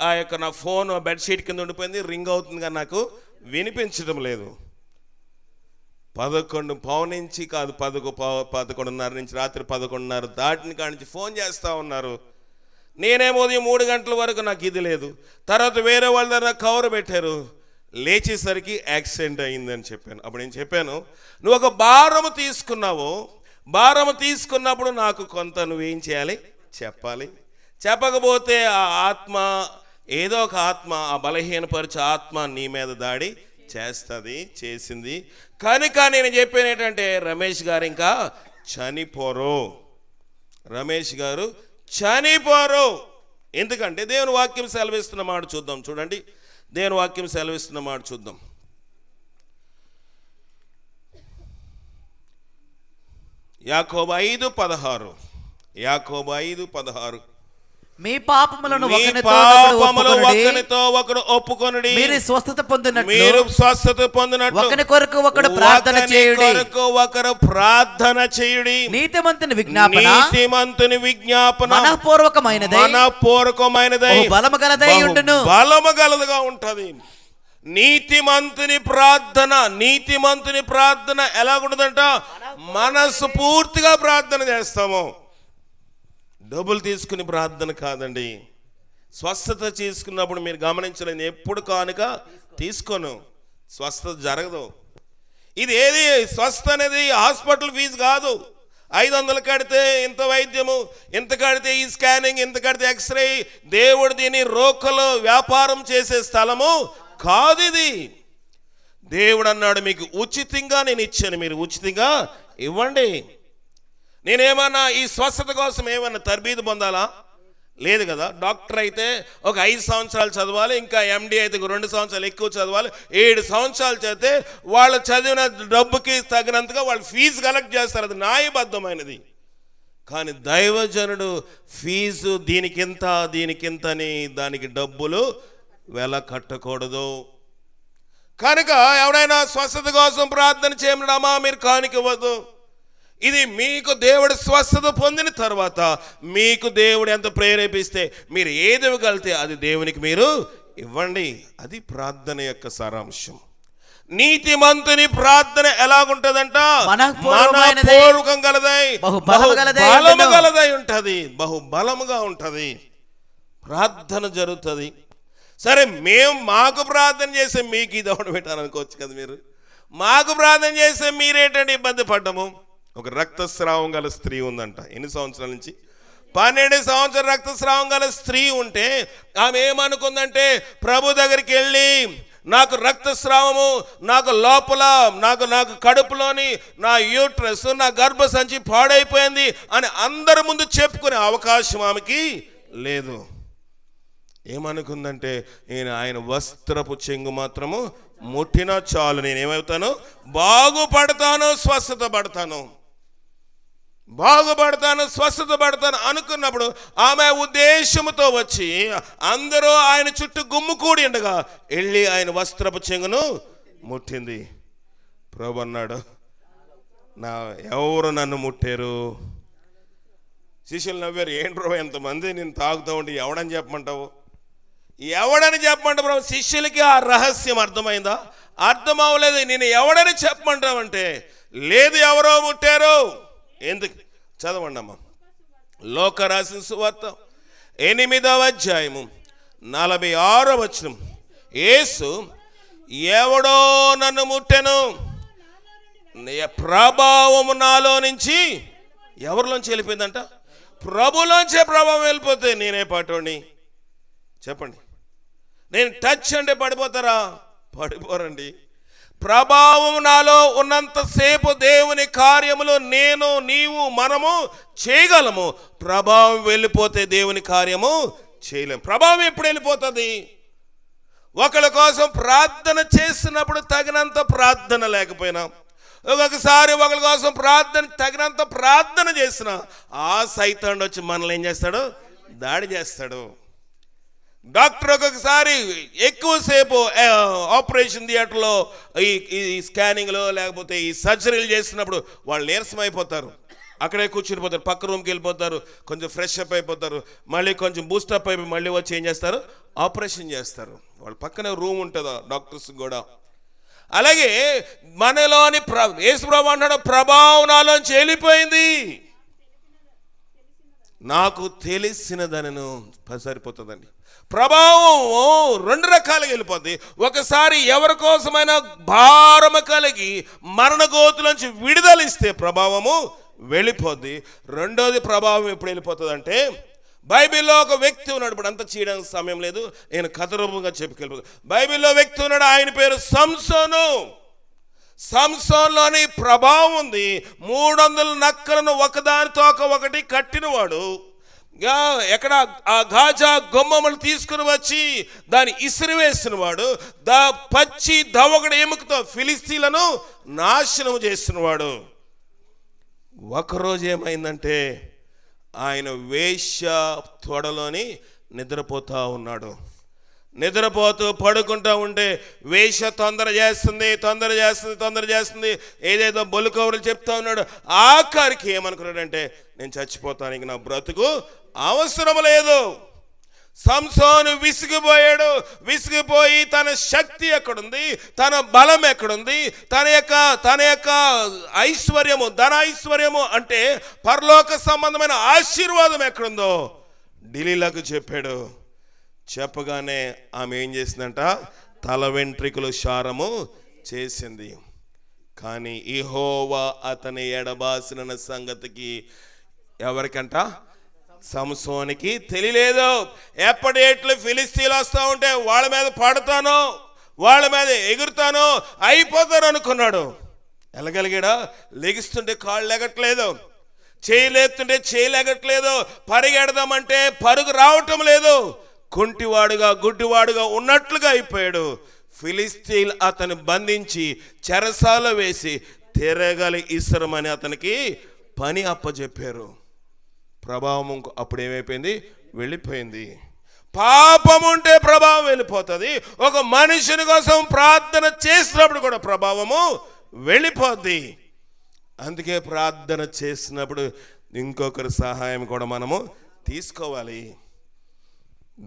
ఆ యొక్క నా ఫోన్ బెడ్షీట్ కింద ఉండిపోయింది, రింగ్ అవుతుంది కానీ నాకు వినిపించడం లేదు. 11 నుంచి కాదు 11:30 నుంచి రాత్రి 11:30 దాటిన కాడి నుంచి ఫోన్ చేస్తూ ఉన్నారు. నేనేమో ఉదయం 3 గంటల వరకు నాకు ఇది లేదు. తర్వాత వేరే వాళ్ళ దగ్గర కవర్ పెట్టారు. లేచేసరికి యాక్సిడెంట్ అయిందని చెప్పాను. అప్పుడు నేను చెప్పాను, నువ్వు ఒక భారము తీసుకున్నావు, భారము తీసుకున్నప్పుడు నాకు కొంత నువ్వేం చేయాలి, చెప్పాలి. చెప్పకపోతే ఆ ఆత్మ, ఏదో ఒక ఆత్మ, ఆ బలహీనపరిచే ఆత్మ నీ మీద దాడి చేస్తుంది, చేసింది. కనుక నేను చెప్పాను ఏంటంటే రమేష్ గారు ఇంకా చనిపోరు, రమేష్ గారు చనిపోరు. ఎందుకంటే దేవుని వాక్యం సెలవిస్తున్న మాట చూద్దాం. చూడండి, దేవుని వాక్యం సెలవిస్తున్న మాట చూద్దాం. యాకోబు 5:16. యాకోబు 5:16. మీ పాపములను మీ ఒకనితో పాపములు ఒకనితో ఒకడు ఒప్పుకొనుడి, మీరు స్వస్థత పొందినట్లు, మీరు స్వస్థత పొందినట్లు ఒకని కొరకు ఒకడు ప్రార్థన చేయుడి, ఒకని కొరకు ఒకరు ప్రార్థన చేయుడి. నీతిమంతుని విజ్ఞాపన, నీతిమంతుని విజ్ఞాపన మనఃపూర్వకమైనదై, మనఃపూర్వకమైనదై, బలము గలదై ఉండును. బలము గలదుగా ఉంటది. నీతిమంతుని ప్రార్థన, నీతిమంతుని ప్రార్థన ఎలాగుంటుందంట? మనసు పూర్తిగా ప్రార్థన చేస్తాము. డబ్బులు తీసుకుని ప్రార్థన కాదండి. స్వస్థత తీసుకున్నప్పుడు మీరు గమనించలేదు, ఎప్పుడు కానుక తీసుకోను, స్వస్థత జరగదు. ఇది ఏది స్వస్థ అనేది హాస్పిటల్ ఫీజు కాదు. 500 కడితే ఇంత వైద్యము, ఇంత కడితే ఈ స్కానింగ్, ఇంత కడితే ఎక్స్రే. దేవుడు దీన్ని రోకలు వ్యాపారం చేసే స్థలము కాదు ఇది. దేవుడు అన్నాడు, మీకు ఉచితంగా నేను ఇచ్చాను, మీరు ఉచితంగా ఇవ్వండి. నేనేమన్నా ఈ స్వస్థత కోసం ఏమన్నా తర్బీదు పొందాలా? లేదు కదా. డాక్టర్ అయితే ఒక 5 సంవత్సరాలు చదవాలి, ఇంకా ఎండి అయితే 2 సంవత్సరాలు ఎక్కువ చదవాలి. 7 సంవత్సరాలు చదివితే వాళ్ళు చదివిన డబ్బుకి తగినంతగా వాళ్ళు ఫీజు కలెక్ట్ చేస్తారు. అది న్యాయబద్ధమైనది. కానీ దైవజనుడు ఫీజు దీనికింత దీనికింతని దానికి డబ్బులు వెల కట్టకూడదు. కనుక ఎవరైనా స్వస్థత కోసం ప్రార్థన చేయమన్నామా, మీరు కానుక ఇవ్వద్దు. ఇది మీకు దేవుడు స్వస్థత పొందిన తర్వాత మీకు దేవుడు ఎంత ప్రేరేపిస్తే మీరు ఏది ఇవ్వగలిగితే అది దేవునికి మీరు ఇవ్వండి. అది ప్రార్థన యొక్క సారాంశం. నీతిమంతుని ప్రార్థన ఎలాగుంటదంట? మనఃపూర్వకం గలదై, బలము గలదై ఉంటది, బహుబలముగా ఉంటది. ప్రార్థన జరుగుతుంది. సరే, మాకు ప్రార్థన చేస్తే మీకు ఇది ఒకటి పెట్టాను అనుకోవచ్చు కదా. మీరు మాకు ప్రార్థన చేస్తే మీరేంటంటే ఇబ్బంది పడ్డము. ఒక రక్తస్రావం గల స్త్రీ ఉందంట. ఎన్ని సంవత్సరాల నుంచి? 12 సంవత్సరాల రక్తస్రావం గల స్త్రీ ఉంటే ఆమె ఏమనుకుందంటే, ప్రభు దగ్గరికి వెళ్ళి నాకు రక్తస్రావము, నాకు లోపల నాకు కడుపులోని నా యూట్రస్, నా గర్భసంచి పాడైపోయింది అని అందరి ముందు చెప్పుకునే అవకాశం ఆమెకి లేదు. ఏమనుకుందంటే, నేను ఆయన వస్త్రపు చెంగు మాత్రము ముట్టినా చాలు, నేనేమవుతాను? బాగుపడతాను, స్వస్థత పడతాను, బాగుపడతాను, స్వస్థత పడతాను అనుకున్నప్పుడు ఆమె ఉద్దేశంతో వచ్చి అందరూ ఆయన చుట్టూ గుమ్ముకూడి ఉండగా వెళ్ళి ఆయన వస్త్రపు చెంగును ముట్టింది. ప్రభు అన్నాడు, ఎవరు నన్ను ముట్టారు? శిష్యులు నవ్వారు. ఏంటి ప్రభు ఎంతమంది నేను తాగుతూ ఉండి ఎవడని చెప్పమంటావు? ఎవడని చెప్పమంటావు ప్రభు? శిష్యులకి ఆ రహస్యం అర్థమైందా? అర్థం అవ్వలేదు. నేను ఎవడని చెప్పమంటావంటే, లేదు, ఎవరో ముట్టారు. ఎందుకు? చదవండి అమ్మా. లోక రాసిన సువార్త 8వ అధ్యాయము 46వ వచనం. యేసు, ఎవడో నన్ను ముట్టెను, ప్రభావము నాలో నుంచి ఎవరిలోంచి వెళ్ళిపోయిందంట? ప్రభులోంచే ప్రభావం వెళ్ళిపోతే నేనే పాటోని? చెప్పండి. నేను టచ్ అంటే పడిపోతారా? పడిపోరండి. ప్రభావం నాలో ఉన్నంతసేపు దేవుని కార్యములు నేను, నీవు, మనము చేయగలము. ప్రభావం వెళ్ళిపోతే దేవుని కార్యము చేయలేము. ప్రభావం ఎప్పుడు వెళ్ళిపోతుంది? ఒకళ్ళ కోసం ప్రార్థన చేస్తున్నప్పుడు తగినంత ప్రార్థన లేకపోయినా, ఒక్కొక్కసారి ఒకళ్ళ కోసం తగినంత ప్రార్థన చేసిన ఆ సైతానుడు వచ్చి మనల్ని ఏం చేస్తాడు? దాడి చేస్తాడు. డాక్టర్ ఒక్కొక్కసారి ఎక్కువసేపు ఆపరేషన్ థియేటర్లో ఈ స్కానింగ్లో లేకపోతే ఈ సర్జరీలు చేస్తున్నప్పుడు వాళ్ళు నీరసం అయిపోతారు. అక్కడే కూర్చునిపోతారు, పక్క రూమ్కి వెళ్ళిపోతారు, కొంచెం ఫ్రెష్ అప్ అయిపోతారు, మళ్ళీ కొంచెం బూస్టప్ అయిపోయి మళ్ళీ వచ్చి ఏం చేస్తారు? ఆపరేషన్ చేస్తారు. వాళ్ళ పక్కనే రూమ్ ఉంటుంది డాక్టర్స్ కూడా. అలాగే మనలోని యేసుప్రభు అంటాడు, ప్రభావం నాలోంచి వెళ్ళిపోయింది, నాకు తెలిసినదనను. సరిపోతుందండి. ప్రభావం 2 రకాలుగా వెళ్ళిపోద్ది. ఒకసారి ఎవరి కోసమైనా భారము కలిగి మరణ గోతులోంచి విడుదలిస్తే ప్రభావము వెళ్ళిపోద్ది. రెండోది ప్రభావం ఎప్పుడు వెళ్ళిపోతుంది అంటే, బైబిల్లో ఒక వ్యక్తి ఉన్నాడు. ఇప్పుడు అంతా చేయడానికి సమయం లేదు, నేను కథరూపంగా చెప్పుకెళ్ళిపోతాను. బైబిల్లో వ్యక్తి ఉన్నాడు, ఆయన పేరు సంసోను. సంసోన్లోని ప్రభావం ఉంది. 300 నక్కలను ఒకదానితో ఒకటి కట్టినవాడు. ఎక్కడ ఆ గాజా గొమ్మములు తీసుకుని వచ్చి దాన్ని ఇసిరివేసిన వాడు. పచ్చి దవగడ ఎముకతో ఫిలిస్తీన్లను నాశనం చేసినవాడు. ఒకరోజు ఏమైందంటే ఆయన వేశ్య తొడలోని నిద్రపోతూ ఉన్నాడు. నిద్రపోతూ పడుకుంటూ ఉంటే వేశ్య తొందర చేస్తుంది, ఏదేదో బొల్లు కౌరులు చెప్తా ఉన్నాడు. ఆఖరికి ఏమనుకున్నాడంటే, నేను చచ్చిపోతాను, ఇంక నా బ్రతుకు అవసరం లేదు. సంసోను విసిగిపోయి తన శక్తి ఎక్కడుంది, తన బలం ఎక్కడుంది, తన యొక్క ఐశ్వర్యము, ధనైశ్వర్యము అంటే పరలోక సంబంధమైన ఆశీర్వాదం ఎక్కడుందో ఢిల్లీలకు చెప్పాడు. చెప్పగానే ఆమె ఏం చేసిందంట, తల వెంట్రికలు శారము చేసింది. కానీ యెహోవా అతని ఎడబాసిన సంగతికి ఎవరికంట, సంసోనికి తెలియలేదు. ఎప్పటి ఫిలిస్తీన్లు వస్తూ ఉంటే వాళ్ళ మీద పడతాను, వాళ్ళ మీద ఎగురుతాను, అయిపోతాను అనుకున్నాడు. ఎలగలిగాడా? లెగిస్తుంటే కాళ్ళు లెగట్లేదు, చేయలేస్తుంటే చేయలేగట్లేదు, పరిగెడదామంటే పరుగు రావటం లేదు. గుడ్డివాడుగా ఉన్నట్లుగా అయిపోయాడు. ఫిలిస్తీన్లు అతను బంధించి చెరసాల వేసి తిరగలి ఇసరమని అతనికి పని అప్పచెప్పారు. ప్రభావం అప్పుడు ఏమైపోయింది, వెళ్ళిపోయింది. పాపం ఉంటే ప్రభావం వెళ్ళిపోతుంది. ఒక మనుషుని కోసం ప్రార్థన చేసినప్పుడు కూడా ప్రభావము వెళ్ళిపోద్ది. అందుకే ప్రార్థన చేసినప్పుడు ఇంకొకరి సహాయం కూడా మనము తీసుకోవాలి.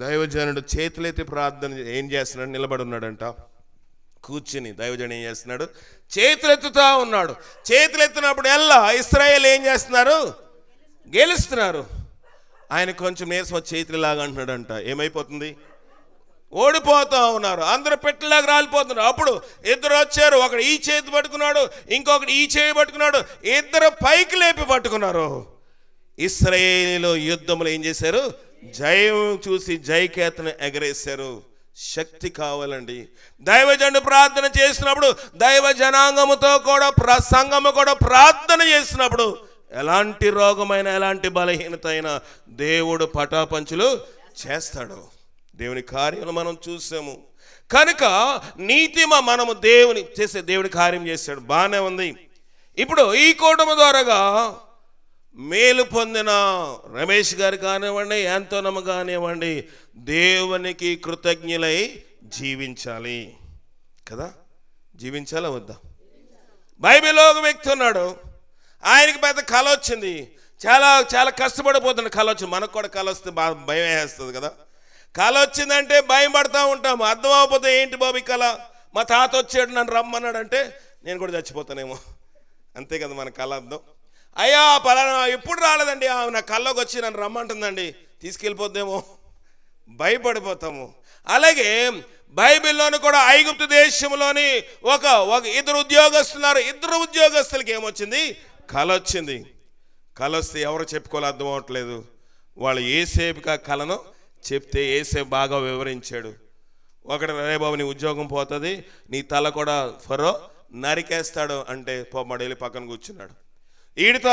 దైవజనుడు చేతులెత్తి ప్రార్థన ఏం చేస్తున్నాడు, నిలబడి ఉన్నాడంట. కూర్చుని దైవజనుడు ఏం చేస్తున్నాడు, చేతులెత్తుతా ఉన్నాడు. చేతులెత్తినప్పుడు ఇశ్రాయేలు ఏం చేస్తున్నారు, గెలుస్తున్నారు. ఆయన కొంచెం నీరసం చేతులాగా అంటున్నాడంట. ఏమైపోతుంది, ఓడిపోతా ఉన్నారు. అందరూ పెట్టలాగా రాలిపోతున్నారు. అప్పుడు ఇద్దరు వచ్చారు. ఒకడు ఈ చేతి పట్టుకున్నాడు, ఇంకొకటి ఈ చేయి పట్టుకున్నాడు. ఇద్దరు పైకి లేపి పట్టుకున్నారు. ఇశ్రాయేలు యుద్ధంలో ఏం చేశారు, జయం చూసి జయకేతను ఎగరేశారు. శక్తి కావాలండి. దైవజనుడు ప్రార్థన చేసినప్పుడు, దైవ జనాంగముతో కూడా సంఘము కూడా ప్రార్థన చేసినప్పుడు ఎలాంటి రోగమైన, ఎలాంటి బలహీనత అయినా దేవుడు పటాపంచులు చేస్తాడు. దేవుని కార్యాలు మనం చూసాము కనుక మనము దేవుడి కార్యం చేశాడు, బాగానే ఉంది. ఇప్పుడు ఈ కూటమి ద్వారాగా మేలు పొందిన రమేష్ గారు కానివ్వండి, యాంతోనమ్మ కానివ్వండి, దేవునికి కృతజ్ఞులై జీవించాలి కదా. జీవించాలా వద్దా? బైబిల్లో ఒక వ్యక్తి ఉన్నాడు. ఆయనకి పెద్ద కళ వచ్చింది. చాలా చాలా కష్టపడిపోతున్న కళ వచ్చింది. మనకు కూడా కళ వస్తే బాగా భయం వేస్తుంది కదా. కళ వచ్చిందంటే భయం పడుతూ ఉంటాము. అర్థం అవ్వకపోతే ఏంటి బాబు ఈ కళ, మా తాత వచ్చాడు నన్ను రమ్మన్నాడు అంటే నేను కూడా చచ్చిపోతానేమో, అంతే కదా మన కళ అర్థం. అయ్యా పలానా ఎప్పుడు రాలేదండి, నా కళ్ళలోకి వచ్చి నన్ను రమ్మంటుందండి, తీసుకెళ్ళిపోద్దేమో, భయపడిపోతాము. అలాగే బైబిల్లోని కూడా ఐగుప్తు దేశంలోని ఒక ఇద్దరు ఉద్యోగస్తున్నారు. ఇద్దరు ఉద్యోగస్తులకి ఏమొచ్చింది, కళ వచ్చింది. కళ వస్తే ఎవరు చెప్పుకోవాలి అర్థం అవ్వట్లేదు. వాళ్ళు ఏసేపుకి ఆ కళను చెప్తే ఏసేపు బాగా వివరించాడు. ఒకటి, రే బాబు నీ ఉద్యోగం పోతుంది, నీ తల కూడా ఫరో నరికేస్తాడు అంటే పోమడు వెళ్ళి పక్కన కూర్చున్నాడు. ఈడితో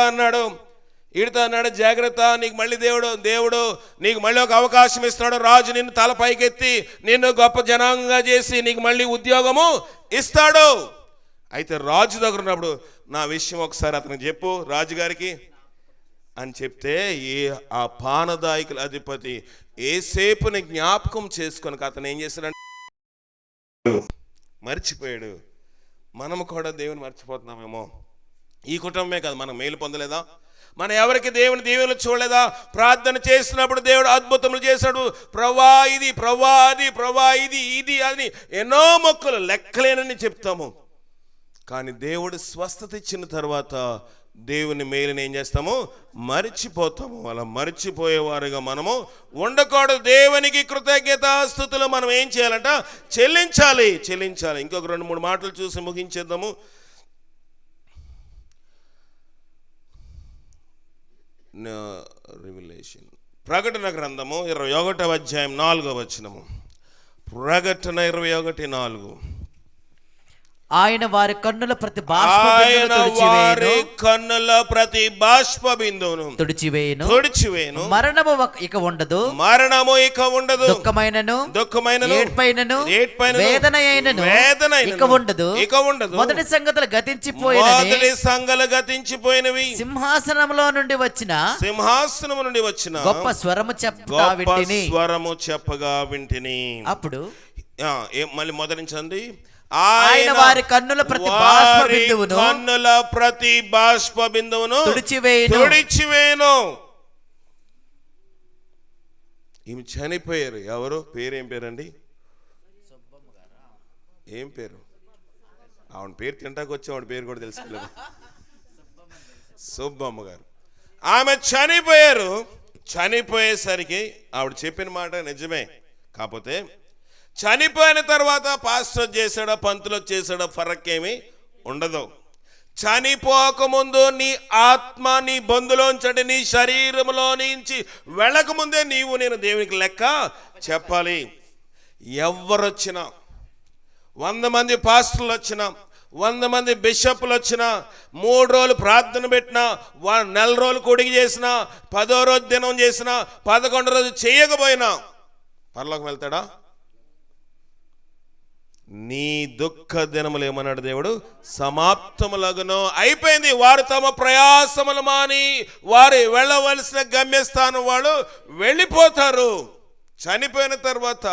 అన్నాడు జాగ్రత్త, నీకు మళ్ళీ దేవుడు నీకు మళ్ళీ ఒక అవకాశం ఇస్తున్నాడు. రాజు నిన్ను తల పైకెత్తి నిన్ను గొప్ప జనాంగంగా చేసి నీకు మళ్ళీ ఉద్యోగము ఇస్తాడు. అయితే రాజు దగ్గర ఉన్నప్పుడు నా విషయం ఒకసారి అతనికి చెప్పు రాజుగారికి అని చెప్తే, ఆ పానదాయకుల అధిపతి ఏసేపుని జ్ఞాపకం చేసుకొని అతను ఏం చేశాడంటే మర్చిపోయాడు. మనము కూడా దేవుని మర్చిపోతున్నామేమో. ఈ కుటుంబమే కాదు, మనం మేలు పొందలేదా? మనం ఎవరికి దేవుని దీవెనలు చూడలేదా? ప్రార్థన చేసినప్పుడు దేవుడు అద్భుతములు చేశాడు. ప్రభా ఇది, ప్రభా అది, ప్రభా ఇది అని ఎన్నో మొక్కలు లెక్కలేనని చెప్తాము. కానీ దేవుడు స్వస్థత ఇచ్చిన తర్వాత దేవుని మేలుని ఏం చేస్తాము, మర్చిపోతాము. అలా మర్చిపోయేవారుగా మనము ఉండకూడదు. దేవునికి కృతజ్ఞతాస్తుతులు మనం ఏం చేయాలంట, చెల్లించాలి. ఇంకొక 2-3 మాటలు చూసి ముగించేద్దాము. రివిలేషన్ ప్రకటన గ్రంథము 21వ అధ్యాయం 4వ వచనము. ప్రకటన 21:4. ఆయన వారి కన్నుల ప్రతి బాష్ప బిందువును వారి కన్నుల ప్రతి బాష్ప బిందువును తుడిచివేయును. మరణము ఇక ఉండదు. దుఃఖమైనను వేదన అయినను ఇక ఉండదు. మొదటి సంగతులు గతించిపోయినవి. సింహాసనములో నుండి వచ్చిన గొప్ప స్వరము చెప్పగా వింటిని. అప్పుడు మళ్ళీ మొదలించండి. ఆయన వారి కన్నుల ప్రతి బాష్ప బిందువును తుడిచివేయును. ఈమె చనిపోయారు. ఎవరు? పేరేం పేరండి? ఏం పేరు? ఆవిడ పేరు తింటాకు వచ్చి ఆవిడ పేరు కూడా తెలుసుకోలేదు. సుబ్బమ్మ గారు. ఆమె చనిపోయారు. చనిపోయేసరికి ఆవిడ చెప్పిన మాట నిజమే. కాకపోతే చనిపోయిన తర్వాత పాస్టర్ చేసాడో పంతులు చేసాడో ఫరక్ ఏమి ఉండదు. చనిపోకముందు నీ ఆత్మ నీ బంధులోంచండి నీ శరీరంలో నుంచి వెళ్ళకముందే నేను దేవునికి లెక్క చెప్పాలి. ఎవరొచ్చినా, 100 మంది పాస్టర్లు వచ్చినా, 100 మంది బిషప్లు వచ్చినా, 3 రోజులు ప్రార్థన పెట్టినా, 4 రోజులు కొడుకు చేసినా, 10వ రోజు దినం చేసినా, 11వ రోజు చేయకపోయినా పరలోకం వెళ్తాడా? నీ దుఃఖ దినములు ఏమన్నాడు దేవుడు? సమాప్తములగును. అయిపోయింది. వారు తమ ప్రయాసములు మాని వారు వెళ్ళవలసిన గమ్యస్థానం వాళ్ళు వెళ్ళిపోతారు. చనిపోయిన తర్వాత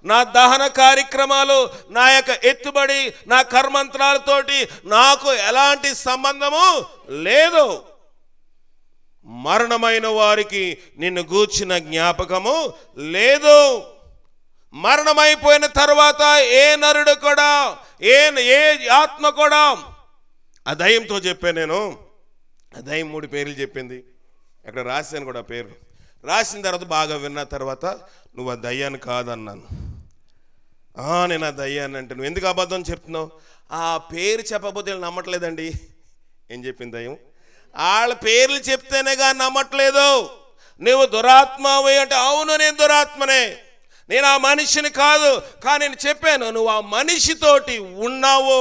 నా దహన కార్యక్రమాలు, నా యొక్క ఎత్తుబడి, నా కర్మంత్రాలతోటి నాకు ఎలాంటి సంబంధము లేదు. మరణమైన వారికి నిన్ను గూర్చిన జ్ఞాపకము లేదు. మరణమైపోయిన తర్వాత ఏ నరుడు కూడా, ఏ ఆత్మ కూడా, ఆ దయ్యంతో చెప్పాను నేను. ఆ దయ్యం 3 పేర్లు చెప్పింది. అక్కడ రాశాను కూడా పేరు. రాసిన తర్వాత బాగా విన్న తర్వాత నువ్వు ఆ దయ్యాన్ని కాదన్నాను. నేను ఆ దయ్యాన్ని అంటే నువ్వు ఎందుకు అబద్ధం చెప్తున్నావు? ఆ పేరు చెప్పకపోతే నమ్మట్లేదండి. ఏం చెప్పింది దయ్యం? వాళ్ళ పేర్లు చెప్తేనేగా నమ్మట్లేదు. నువ్వు దురాత్మవి అంటే అవును నేను దురాత్మనే, నేను ఆ మనిషిని కాదు, కానీ నేను చెప్పాను నువ్వు ఆ మనిషితోటి ఉన్నావు,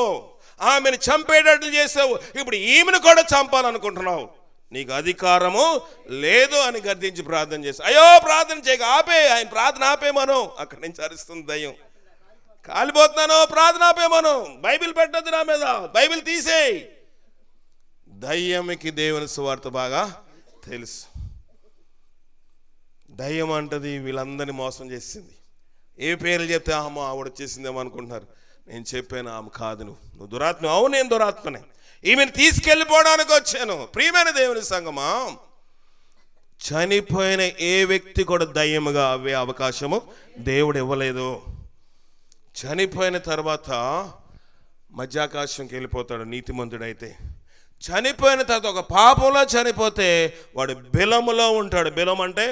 ఆమెను చంపేటట్లు చేసావు, ఇప్పుడు ఈమెను కూడా చంపాలనుకుంటున్నావు, నీకు అధికారము లేదు అని గర్దించి ప్రార్థన చేసి, అయ్యో ప్రార్థన చేయక ఆపే, ఆయన ప్రార్థన ఆపేమను. అక్కడి నుంచి అరుస్తుంది దయ్యం, కాలిపోతున్నాను ప్రార్థన ఆపేమను, బైబిల్ పెట్టద్దు నా మీద, బైబిల్ తీసేయి. దయ్యంకి దేవుని సువార్త బాగా తెలుసు. దయ్యం అంటది వీళ్ళందరినీ మోసం చేసింది. ఏ పేర్లు చెప్తే ఆమె ఆవిడ వచ్చేసిందేమో అనుకుంటున్నారు. నేను చెప్పాను ఆమె కాదు, నువ్వు దురాత్మ. అవును నేను దురాత్మనే, ఈమెను తీసుకెళ్ళిపోవడానికి వచ్చాను. ప్రియమైన దేవుని సంగమా, చనిపోయిన ఏ వ్యక్తి కూడా దయ్యముగా అవ్వే అవకాశము దేవుడు ఇవ్వలేదు. చనిపోయిన తర్వాత మధ్యాకాశంకి వెళ్ళిపోతాడు నీతిమంతుడైతే. చనిపోయిన తర్వాత ఒక పాపంలో చనిపోతే వాడు బిలములో ఉంటాడు. బిలం అంటే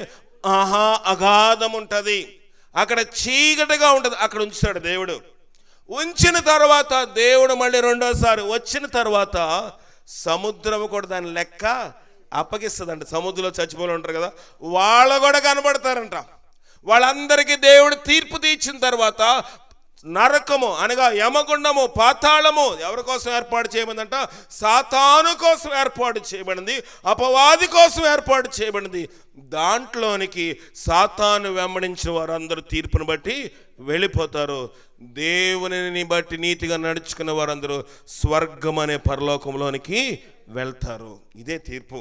అగాధం ఉంటుంది, అక్కడ చీకటిగా ఉంటుంది, అక్కడ ఉంచుతాడు దేవుడు. ఉంచిన తర్వాత దేవుడు మళ్ళీ రెండోసారి వచ్చిన తర్వాత సముద్రం కూడా దాని లెక్క అప్పగిస్తుందంట. సముద్రంలో చచ్చిపోయి ఉంటారు కదా, వాళ్ళు కూడా కనబడతారంట. వాళ్ళందరికీ దేవుడు తీర్పు తీర్చిన తర్వాత నరకము అనగా యమగుండము, పాతాళము ఎవరి కోసం ఏర్పాటు చేయబడిందంట? సాతాను కోసం ఏర్పాటు చేయబడింది, అపవాది కోసం ఏర్పాటు చేయబడింది. దాంట్లోనికి సాతాను వెంబడించిన వారందరూ తీర్పును బట్టి వెళ్ళిపోతారు. దేవునిని బట్టి నీతిగా నడుచుకున్న వారందరూ స్వర్గం అనే పరలోకంలోనికి వెళ్తారు. ఇదే తీర్పు.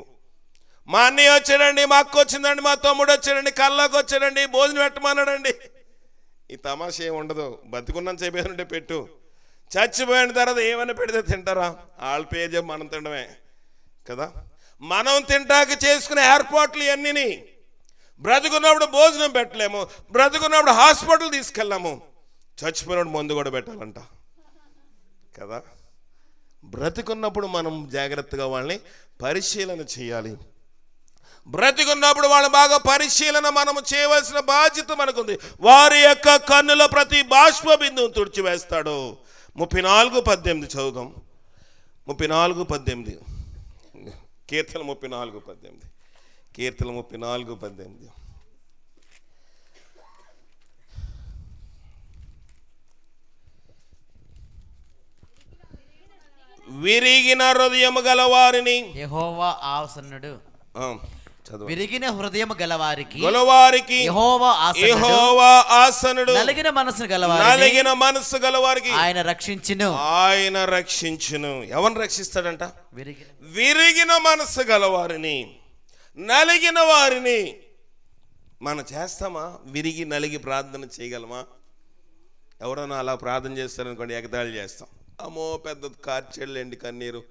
మా అన్నయ్య వచ్చాడండి, మా అక్క వచ్చిందండి, మా తమ్ముడు వచ్చాడండి, కల్లాకి వచ్చాడండి, భోజనం పెట్టమన్నాడండి. ఈ తమాష ఏమి ఉండదు. బతికున్నాం చెప్పేదంటే పెట్టు, చచ్చిపోయిన తర్వాత ఏమైనా పెడితే తింటారా? వాళ్ళ పేరు చెప్పి మనం తినడమే కదా. మనం తింటాక చేసుకునే ఏర్పాట్లు ఇవన్నీ. బ్రతుకున్నప్పుడు భోజనం పెట్టలేము, బ్రతుకున్నప్పుడు హాస్పిటల్ తీసుకెళ్ళాము, చచ్చిపోయినప్పుడు మందు కూడా పెట్టాలంట కదా. బ్రతుకున్నప్పుడు మనం జాగ్రత్తగా వాళ్ళని పరిశీలన చేయాలి. బ్రతికున్నప్పుడు వాళ్ళని బాగా పరిశీలన మనము చేయవలసిన బాధ్యత మనకుంది. వారి యొక్క కన్నుల ప్రతి బాష్ప బిందువును తుడిచివేస్తాడు. 34:18 చదువుదాం. 34:18 కీర్తన 34:18 కీర్తన 34:18. విరిగిన హృదయము గలవారిని యెహోవా ఆసన్నుడు. విరిగిన హృదయము గలవారికి యెహోవా ఆసనుడు. నలిగిన మనసు గలవారికి ఆయన రక్షించును. ఎవరిని రక్షిస్తాడంట? విరిగిన మనసు గలవారిని, నలిగిన వారిని. మనం చేస్తామా? విరిగి నలిగి ప్రార్థన చేయగలమా? ఎవరైనా అలా ప్రార్థన చేస్తారనుకోండి, ఎగతాళి చేస్తాం. అమ్మో పెద్ద కార్చెళ్ళండి, కన్నీరు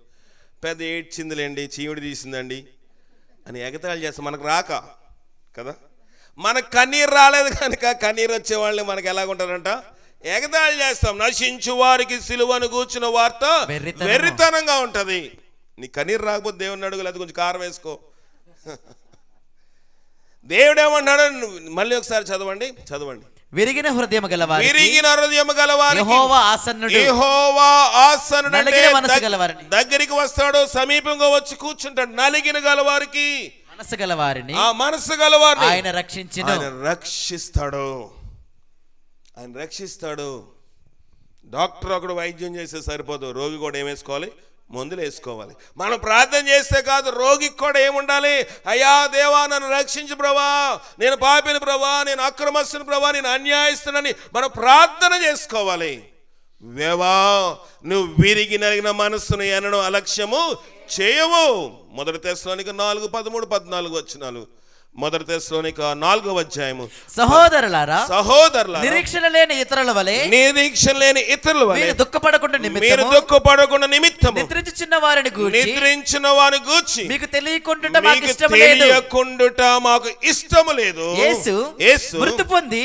పెద్ద ఏడ్చిందిలేండి, చీమిడి తీసిందండి అని ఎగతాళి చేస్తాం. మనకు రాక కదా, మనకు కన్నీరు రాలేదు కనుక కన్నీరు వచ్చేవాళ్ళని మనకు ఎలాగుంటారంట, ఎగతాళి చేస్తాం. నశించు వారికి సిలువను కూర్చున్న వార్త వెర్రితనంగా ఉంటది. నీ కన్నీరు రాకపోతే దేవుని అడుగు, లేదా కొంచెం కారం వేసుకో. దేవుడు ఏమన్నాడు? మళ్ళీ ఒకసారి చదవండి. విరిగిన హృదయము గలవారికి యెహోవా ఆసన్నుడు. దగ్గరికి వస్తాడు, సమీపంగా వచ్చి కూర్చుంటాడు. నలిగిన గలవారికి, మనసు గలవారిని ఆయన రక్షిస్తాడు. డాక్టర్ ఒకడు వైద్యం చేస్తే సరిపోదు, రోగి కూడా ఏం వేసుకోవాలి? మందులు వేసుకోవాలి. మనం ప్రార్థన చేస్తే కాదు, రోగికి కూడా ఏముండాలి? అయ్యా దేవా నన్ను రక్షించు ప్రభా, నేను పాపిని ప్రభా, నేను అక్రమస్తుని ప్రభా, నేను అన్యాయస్తునని మనం ప్రార్థన చేసుకోవాలి. దేవా నువ్వు విరిగి నలిగిన మనస్సును ఎన్నడూ అలక్ష్యము చేయవు. 1 తెస్సలోనిక 4:13-14 వచనాలు. 1 తెస్సలోనిక 4వ అధ్యాయము. సహోదరులారా నిరీక్షణ లేని ఇతరుల వలె మీరు దుఃఖపడకుండా నిమిత్తము నిద్రించిన వారిని గూర్చి మీకు తెలియకుండుట మాకు ఇష్టము లేదు. యేసు మృతి పొంది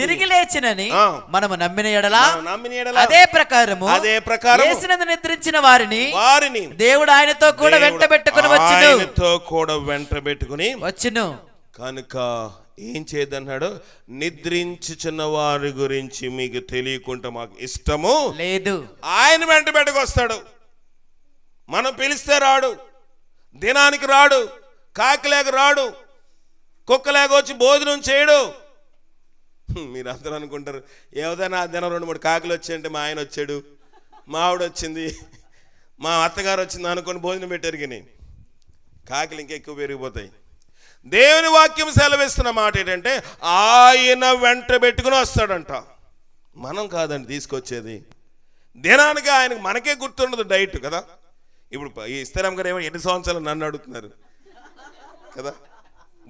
తిరిగి లేచినని మనము నమ్మిన ఎడల అదే ప్రకారము యేసునందు నిద్రించిన వారిని దేవుడు ఆయనతో కూడా వెంటబెట్టుకుని వచ్చును. కనుక ఏం చేయదన్నాడు? నిద్రించుచున్న వారి గురించి మీకు తెలియకుండా మాకు ఇష్టము లేదు. ఆయన వెంట పెట్టుకొస్తాడు. మనం పిలిస్తే రాడు, దినానికి రాడు, కాకిలేక రాడు, కుక్కలేక వచ్చి భోజనం చేయడు. మీరు అందరూ అనుకుంటారు ఏదైనా దినం 2-3 కాకులు వచ్చాయంటే మా ఆయన వచ్చాడు, మా ఆవిడ వచ్చింది, మా అత్తగారు వచ్చింది అనుకుని భోజనం పెట్టారు. కానీ కాకులు ఇంకెక్కువ పెరిగిపోతాయి. దేవుని వాక్యం సెలవిస్తున్న మాట ఏంటంటే ఆయన వెంట పెట్టుకుని వస్తాడంట. మనం కాదండి తీసుకొచ్చేది. దినానికి ఆయనకు మనకే గుర్తుండదు డైట్ కదా. ఇప్పుడు ఈ ఇస్తారాం గారు ఏమో 8 సంవత్సరాలు నన్ను అడుగుతున్నారు కదా,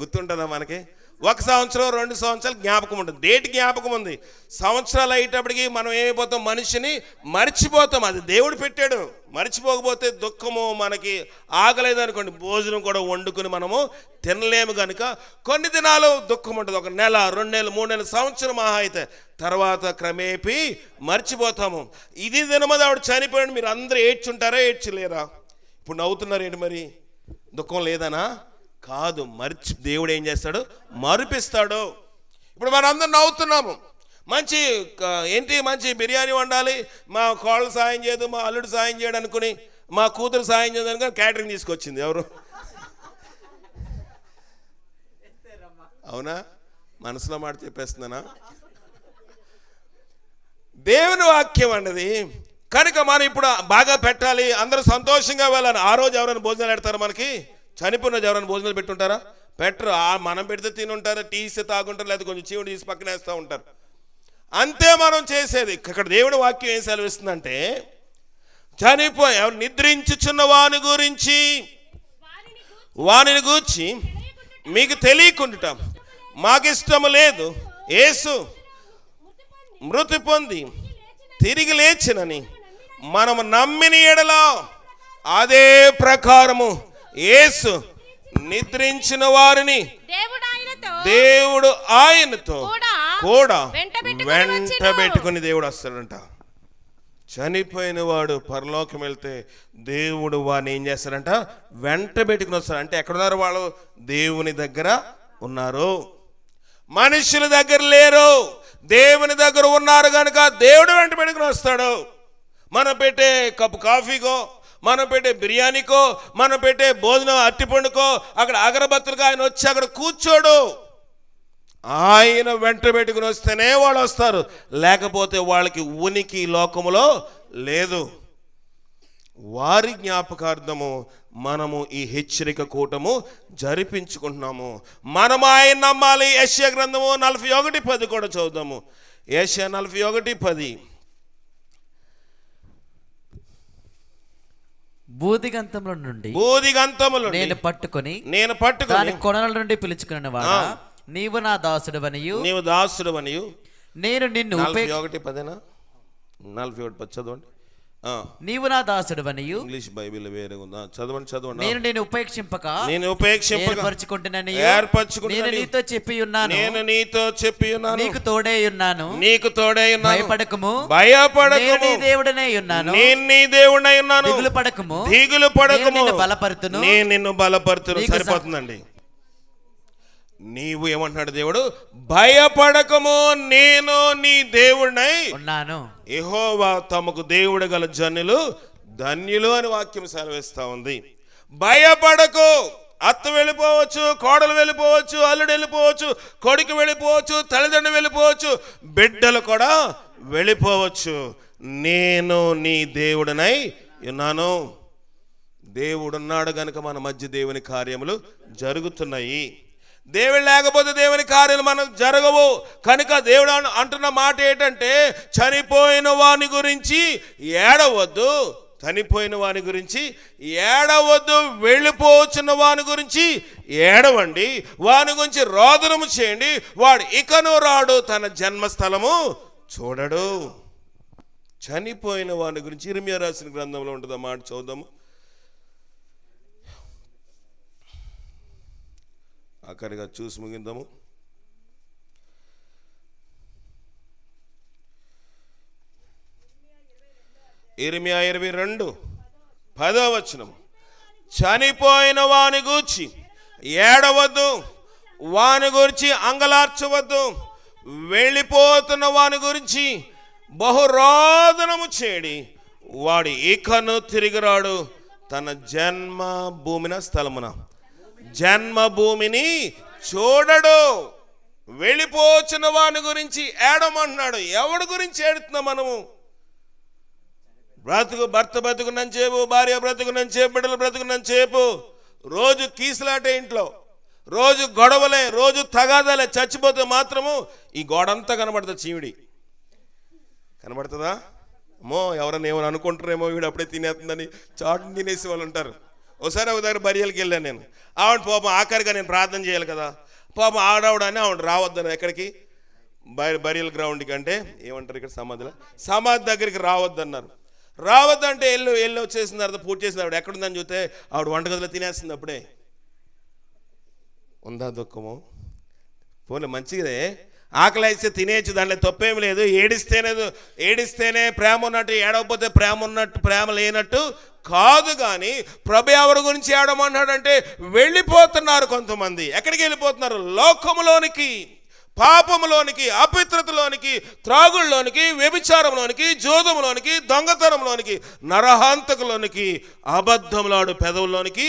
గుర్తుంటుందా మనకి? 1 సంవత్సరం 2 సంవత్సరాలు జ్ఞాపకం ఉంటుంది. డేట్ జ్ఞాపకం ఉంది. సంవత్సరాలు అయ్యేటప్పటికి మనం ఏమైపోతాం? మనిషిని మర్చిపోతాం. అది దేవుడు పెట్టాడు. మర్చిపోకపోతే దుఃఖము, మనకి ఆగలేదు అనుకోండి, భోజనం కూడా వండుకుని మనము తినలేము. కనుక కొన్ని దినాలు దుఃఖం ఉంటుంది. 1 నెల, 2 నెలలు, 3 నెలలు, సంవత్సరం మహా అయితే. తర్వాత క్రమేపీ మర్చిపోతాము. ఇది దినమది ఆవిడ చనిపోయాడు. మీరు అందరూ ఏడ్చుంటారా? ఏడ్చలేరా? ఇప్పుడు నవ్వుతున్నారు ఏంటి మరి? దుఃఖం లేదనా? కాదు, దేవుడు ఏం చేస్తాడు? మరిపిస్తాడు. ఇప్పుడు మనం అందరం నవ్వుతున్నాము. మంచి బిర్యానీ వండాలి, మా కోళ్ళు సాయం చేయదు, మా అల్లుడు సాయం చేయడు అనుకుని, మా కూతురు సాయం చేయదు అనుకుని క్యాటరింగ్ తీసుకొచ్చింది ఎవరు? అవునా? మనసులో మాట చెప్పేస్తున్నానా? దేవుని వాక్యం అన్నది కనుక మనం ఇప్పుడు బాగా పెట్టాలి, అందరూ సంతోషంగా వెళ్ళాలి. ఆ రోజు ఎవరైనా భోజనాలు పెడతారు? మనకి చనిపోయిన రోజు ఎవరైనా భోజనాలు పెట్టుంటారా? పెట్టరు. మనం పెడితే తినుంటారు, టీ ఇస్తే తాగుంటారు, లేదా కొంచెం చీవుడు తీసి పక్కన వేస్తూ ఉంటారు. అంతే మనం చేసేది. ఇక్కడ దేవుడి వాక్యం ఏం సెలవిస్తుందంటే నిద్రించుచున్న వానిని గూర్చి మీకు తెలియకుండా మాకు ఇష్టము లేదు. యేసు మృతి పొంది తిరిగి లేచినని మనము నమ్మిన ఎడల అదే ప్రకారము యేసు నిద్రించిన వారిని దేవుడు ఆయనతో కూడా వెంట పెట్టుకుని దేవుడు వస్తాడంట. చనిపోయిన వాడు పరలోకం వెళ్తే దేవుడు వాడిని ఏం చేస్తాడంట? వెంట పెట్టుకుని వస్తాడు. అంటే ఎక్కడున్నారు వాళ్ళు? దేవుని దగ్గర ఉన్నారు, మనుషుల దగ్గర లేరు. దేవుని దగ్గర ఉన్నారు కనుక దేవుడు వెంట పెట్టుకుని వస్తాడు. మనం పెట్టే కప్పు కాఫీకో, మనం పెట్టే బిర్యానీకో, మనం పెట్టే భోజనం అట్టిపండుకో, అక్కడ అగరబత్తులుగా ఆయన వచ్చి అక్కడ కూర్చోడు. ఆయన వెంట పెట్టుకుని వస్తేనే వాళ్ళు వస్తారు, లేకపోతే వాళ్ళకి ఉనికి లోకములో లేదు. వారి జ్ఞాపకార్థము మనము ఈ హెచ్చరిక కూటము జరిపించుకుంటున్నాము. మనము ఆయన నమ్మాలి. యెషయా గ్రంథము 41:10 కూడా చదువుదాము. యెషయా 41:10. బూదిగంతముల నుండి నేను పట్టుకొని దాని కొనల నుండి పిలుచుకున్న వాడా, నీవు నా దాసుడవనియు నేను నిన్ను 41:10 41:10 చదవండి. నీవు నా దాసుడవనియు. ఇంగ్లీష్ బైబిల్ వేరే ఉందా? చదవండి. నేను ఉపేక్షింపక ఏర్పరచుకుంటున్నాను. నేను నీతో చెప్పి ఉన్నాను. నీకు తోడై ఉన్నాను. భయపడకుము. నేను నీ దేవుడనై ఉన్నాను. దిగులు పడకుము. నేను నిన్ను బలపరుతును. సరిపోతుందండి. నీవు ఏమంటున్నాడు దేవుడు? భయపడకము, నేను నీ దేవుడినై ఉన్నాను. యెహోవా తమకు దేవుడు గల జనులు ధన్యులు అని వాక్యం సెలవిస్తా ఉంది. భయపడకు. అత్త వెళ్ళిపోవచ్చు, కోడలు వెళ్ళిపోవచ్చు, అల్లుడు వెళ్ళిపోవచ్చు, కొడుకు వెళ్ళిపోవచ్చు, తల్లిదండ్రులు వెళ్ళిపోవచ్చు, బిడ్డలు కూడా వెళ్ళిపోవచ్చు. నేను నీ దేవుడినై ఉన్నాను. దేవుడున్నాడు గనుక మన మధ్య దేవుని కార్యములు జరుగుతున్నాయి. దేవుడు లేకపోతే దేవుని కార్యాలు మనం జరగవు. కనుక దేవుడు అంటున్న మాట ఏంటంటే, చనిపోయిన వాని గురించి ఏడవద్దు. వెళ్ళిపోవచ్చున్న వాని గురించి ఏడవండి. వాని గురించి రోదనము చేయండి. వాడు ఇకను రాడు, తన జన్మస్థలము చూడడు. చనిపోయిన వాని గురించి ఇర్మియా రాసిన గ్రంథంలో ఉంటుంది. ఆ మాట చూద్దాము. ఆఖరిగా చూసి ముగిందాము. ఇర్మియా 22:10 చనిపోయిన వాని గూర్చి ఏడవద్దు, వాని గురించి అంగలార్చవద్దు. వెళ్ళిపోతున్న వాని గురించి బహురోదనము చేడి. వాడి ఇకను తిరిగిరాడు, తన జన్మభూమిని చూడడు. వెళ్ళిపోచిన వాని గురించి ఏడమంటున్నాడు. ఎవడి గురించి ఏడుతున్నాం మనము? భర్త బ్రతుకున్నంత సేపు, భార్య బ్రతుకున్నంత సేపు, బిడ్డలు బ్రతుకున్నంత సేపు రోజు కీసులాటే, ఇంట్లో రోజు గొడవలే, రోజు తగాదాలే. చచ్చిపోతే మాత్రము ఈ గోడంతా కనబడుతుంది. చీమిడి కనబడుతుందా? అమ్మో, ఎవరన్నా ఏమని అనుకుంటారేమో, వీడు అప్పుడే తినేస్తుందని చాటుని తినేసి వాళ్ళు ఉంటారు. ఒకసారి ఒక దగ్గర బరియలకి వెళ్ళాను నేను. ఆవిడ పాపం ఆఖరిగా నేను ప్రార్థన చేయాలి కదా, పాపం ఆవిడని ఆవిడ రావద్దని. ఎక్కడికి? బరియల్ గ్రౌండ్కి, అంటే ఏమంటారు ఇక్కడ, సమాధి దగ్గరికి రావద్దన్నారు. రావద్దంటే వెళ్ళి వచ్చేసిన తర్వాత పూజ చేసింది. ఆవిడ ఎక్కడుందని చూస్తే ఆవిడ వంటగదిలో తినేస్తుంది. అప్పుడే ఉందా దుఃఖము? పోలే, మంచిదే. ఆకలి వేస్తే తినేయచ్చు, దాంట్లో తప్పేమి లేదు. ఏడిస్తేనే ప్రేమ ఉన్నట్టు, ఏడవకపోతే ప్రేమ లేనట్టు కాదు. కానీ ప్రభు ఎవరి గురించి ఏడమన్నాడంటే, వెళ్ళిపోతున్నారు కొంతమంది. ఎక్కడికి వెళ్ళిపోతున్నారు? లోకములోనికి, పాపములోనికి, అపిత్రతలోనికి, త్రాగుల్లోనికి, వ్యభిచారంలోనికి, జోదములోనికి, దొంగతనంలోనికి, నరహంతకులోనికి, అబద్ధములాడు పెదవుల్లోనికి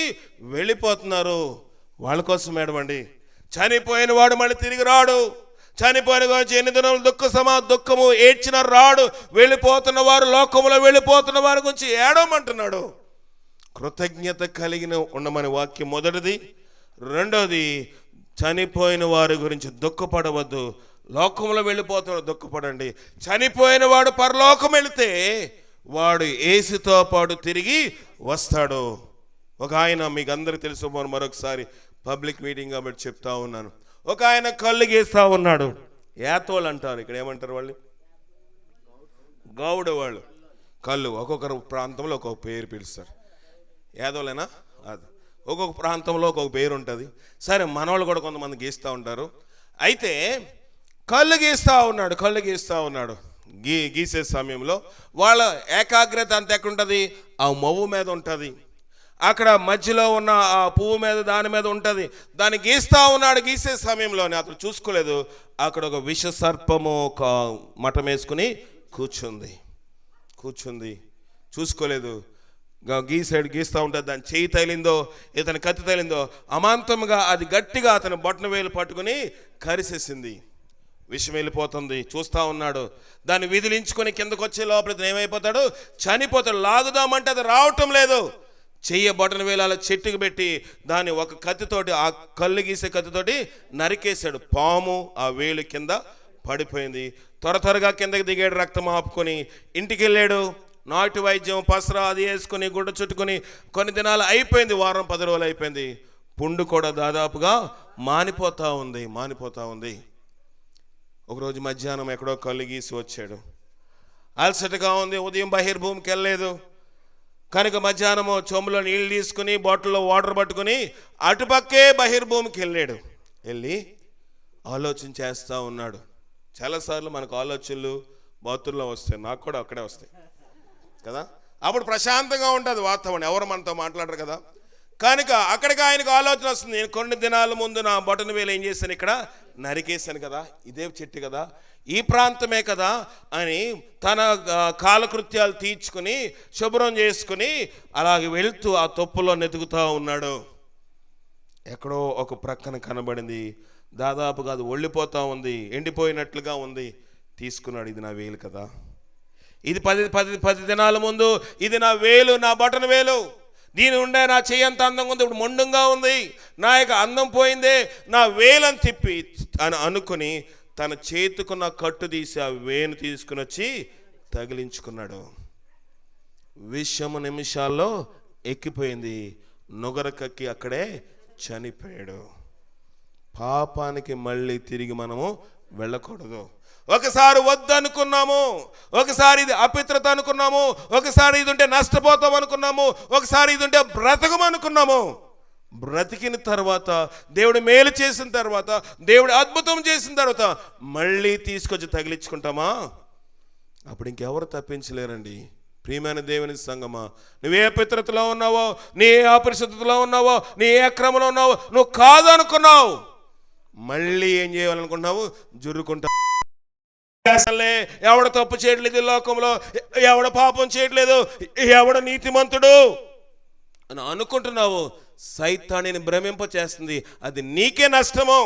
వెళ్ళిపోతున్నారు. వాళ్ళ కోసం ఏడవండి. చనిపోయిన వాడు మళ్ళీ తిరిగి రాడు. చనిపోయిన గురించి ఎన్ని దినములు దుఃఖము ఏడ్చిన రాడు. వెళ్ళిపోతున్న వారు, లోకములో వెళ్ళిపోతున్న వారి గురించి ఏడవమంటున్నాడు. కృతజ్ఞత కలిగిన ఉండమని వాక్యం మొదటిది. రెండోది, చనిపోయిన వారి గురించి దుఃఖపడవద్దు. లోకంలో వెళ్ళిపోతున్నాడు, దుఃఖపడండి. చనిపోయిన వాడు పరలోకం వెళితే వాడు యేసుతో పాటు తిరిగి వస్తాడు. ఒక ఆయన, మీకు అందరికీ తెలుసు, మరొకసారి పబ్లిక్ మీటింగ్ కాబట్టి చెప్తా ఉన్నాను. ఒక ఆయన కళ్ళు గీస్తా ఉన్నాడు. ఏతోళ్ళు అంటారు, ఇక్కడ ఏమంటారు వాళ్ళు? గౌడ వాళ్ళు. కళ్ళు ఒక్కొక్కరు ప్రాంతంలో ఒక్కొక్క పేరు పిలుస్తారు. ఏదోలేనా? అది ఒక్కొక్క ప్రాంతంలో ఒక్కొక్క పేరు ఉంటుంది. సరే, మనవాళ్ళు కూడా కొంతమంది గీస్తూ ఉంటారు. అయితే కళ్ళు గీస్తూ ఉన్నాడు. గీసే సమయంలో వాళ్ళ ఏకాగ్రత అంత ఎక్కడుంటుంది? ఆ మొవ్వు మీద ఉంటుంది. అక్కడ మధ్యలో ఉన్న ఆ పువ్వు మీద, దాని మీద ఉంటుంది. దాన్ని గీస్తూ ఉన్నాడు. గీసే సమయంలోనే అతను చూసుకోలేదు, అక్కడ ఒక విష సర్పము ఒక మఠం వేసుకుని కూర్చుంది. చూసుకోలేదు. గీస్తూ ఉంటుంది. దాని చేయి తగిలిందో, ఇతని కత్తి తగిలిందో, అమాంతంగా అది గట్టిగా అతని బొట్టన వేలు పట్టుకుని కరిసేసింది. విషం వెళ్ళిపోతుంది, చూస్తూ ఉన్నాడు. దాన్ని విదిలించుకొని కిందకు వచ్చే లోపల ఇతను ఏమైపోతాడు, చనిపోతాడు. లాగుదామంటే అది రావటం లేదు. చెయ్య బొటన వేలాల చెట్టుకు పెట్టి దాన్ని ఒక కత్తితోటి, ఆ కళ్ళు గీసే కత్తితోటి నరికేశాడు. పాము ఆ వేలు కింద పడిపోయింది. త్వరగా కిందకి దిగాడు, రక్తం ఆపుకొని ఇంటికి వెళ్ళాడు. నాటు వైద్యం, పసరా అది వేసుకొని గుడ్డ చుట్టుకొని కొన్ని దినాలు అయిపోయింది, వారం 10 రోజులు అయిపోయింది. పుండు కూడా దాదాపుగా మానిపోతూ ఉంది. ఒకరోజు మధ్యాహ్నం ఎక్కడో కళ్ళు గీసి వచ్చాడు. అలసటగా ఉంది, ఉదయం బహిర్భూమికి వెళ్ళలేదు కనుక మధ్యాహ్నము చెంబులో నీళ్ళు తీసుకుని బాటిల్లో వాటర్ పట్టుకుని అటుపక్కే బహిర్భూమికి వెళ్ళి ఆలోచన చేస్తూ ఉన్నాడు. చాలాసార్లు మనకు ఆలోచనలు బాతుల్లో వస్తాయి, నాకు కూడా అక్కడే వస్తాయి కదా. అప్పుడు ప్రశాంతంగా ఉంటుంది వాతావరణం, ఎవరు మనతో మాట్లాడరు కదా. కనుక అక్కడికి ఆయనకు ఆలోచన వస్తుంది, నేను కొన్ని దినాల ముందు నా బొటన వేలు ఏం చేశాను, ఇక్కడ నరికేశాను కదా, ఇదే చెట్టు కదా, ఈ ప్రాంతమే కదా అని తన కాలకృత్యాలు తీర్చుకుని శుభ్రం చేసుకుని అలాగే వెళ్తూ ఆ తొప్పులో నెతుకుతూ ఉన్నాడు. ఎక్కడో ఒక ప్రక్కన కనబడింది, దాదాపుగా అది ఒళ్ళిపోతూ ఉంది, ఎండిపోయినట్లుగా ఉంది. తీసుకున్నాడు, ఇది నా వేలు కదా, ఇది 10 దినాల ముందు ఇది నా వేలు, నా బొటన వేలు, దీని ఉండే నా చెయ్యి అంత అందంగా ఉంది, ఇప్పుడు మొండంగా ఉంది, నా యొక్క అందం పోయిందే, నా వేలని తిప్పి అని అనుకుని తన చేతుకున్న కట్టు తీసి ఆ వేలు తీసుకుని వచ్చి తగిలించుకున్నాడు. విషము నిమిషాల్లో ఎక్కిపోయింది, నుగరకక్కి అక్కడే చనిపోయాడు. పాపానికి మళ్ళీ తిరిగి మనము వెళ్ళకూడదు. ఒకసారి వద్దనుకున్నాము, ఒకసారి ఇది అపిత్రత అనుకున్నాము, ఒకసారి ఇది ఉంటే నష్టపోతాం అనుకున్నాము, ఒకసారి ఇది ఉంటే బ్రతకమనుకున్నాము. బ్రతికిన తర్వాత, దేవుడు మేలు చేసిన తర్వాత, దేవుడు అద్భుతం చేసిన తర్వాత మళ్ళీ తీసుకొచ్చి తగిలించుకుంటామా? అప్పుడు ఇంకెవరు తప్పించలేరండి. ప్రియమైన దేవుని సంగమా, నువ్వే అపిత్రతలో ఉన్నావో, నీ ఏ అపరిశుద్ధతలో ఉన్నావో, నీ ఏ అక్రమంలో ఉన్నావో, నువ్వు కాదనుకున్నావు, మళ్ళీ ఏం చేయాలనుకుంటున్నావు? జుర్రుకుంటావు. ఎవడ తప్పు చేయట్లేదు లోకంలో, ఎవడ పాపం చేయట్లేదు, ఎవడ నీతిమంతుడు అని అనుకుంటున్నావు. సైతాన్ని భ్రమింప చేస్తుంది, అది నీకే నష్టము.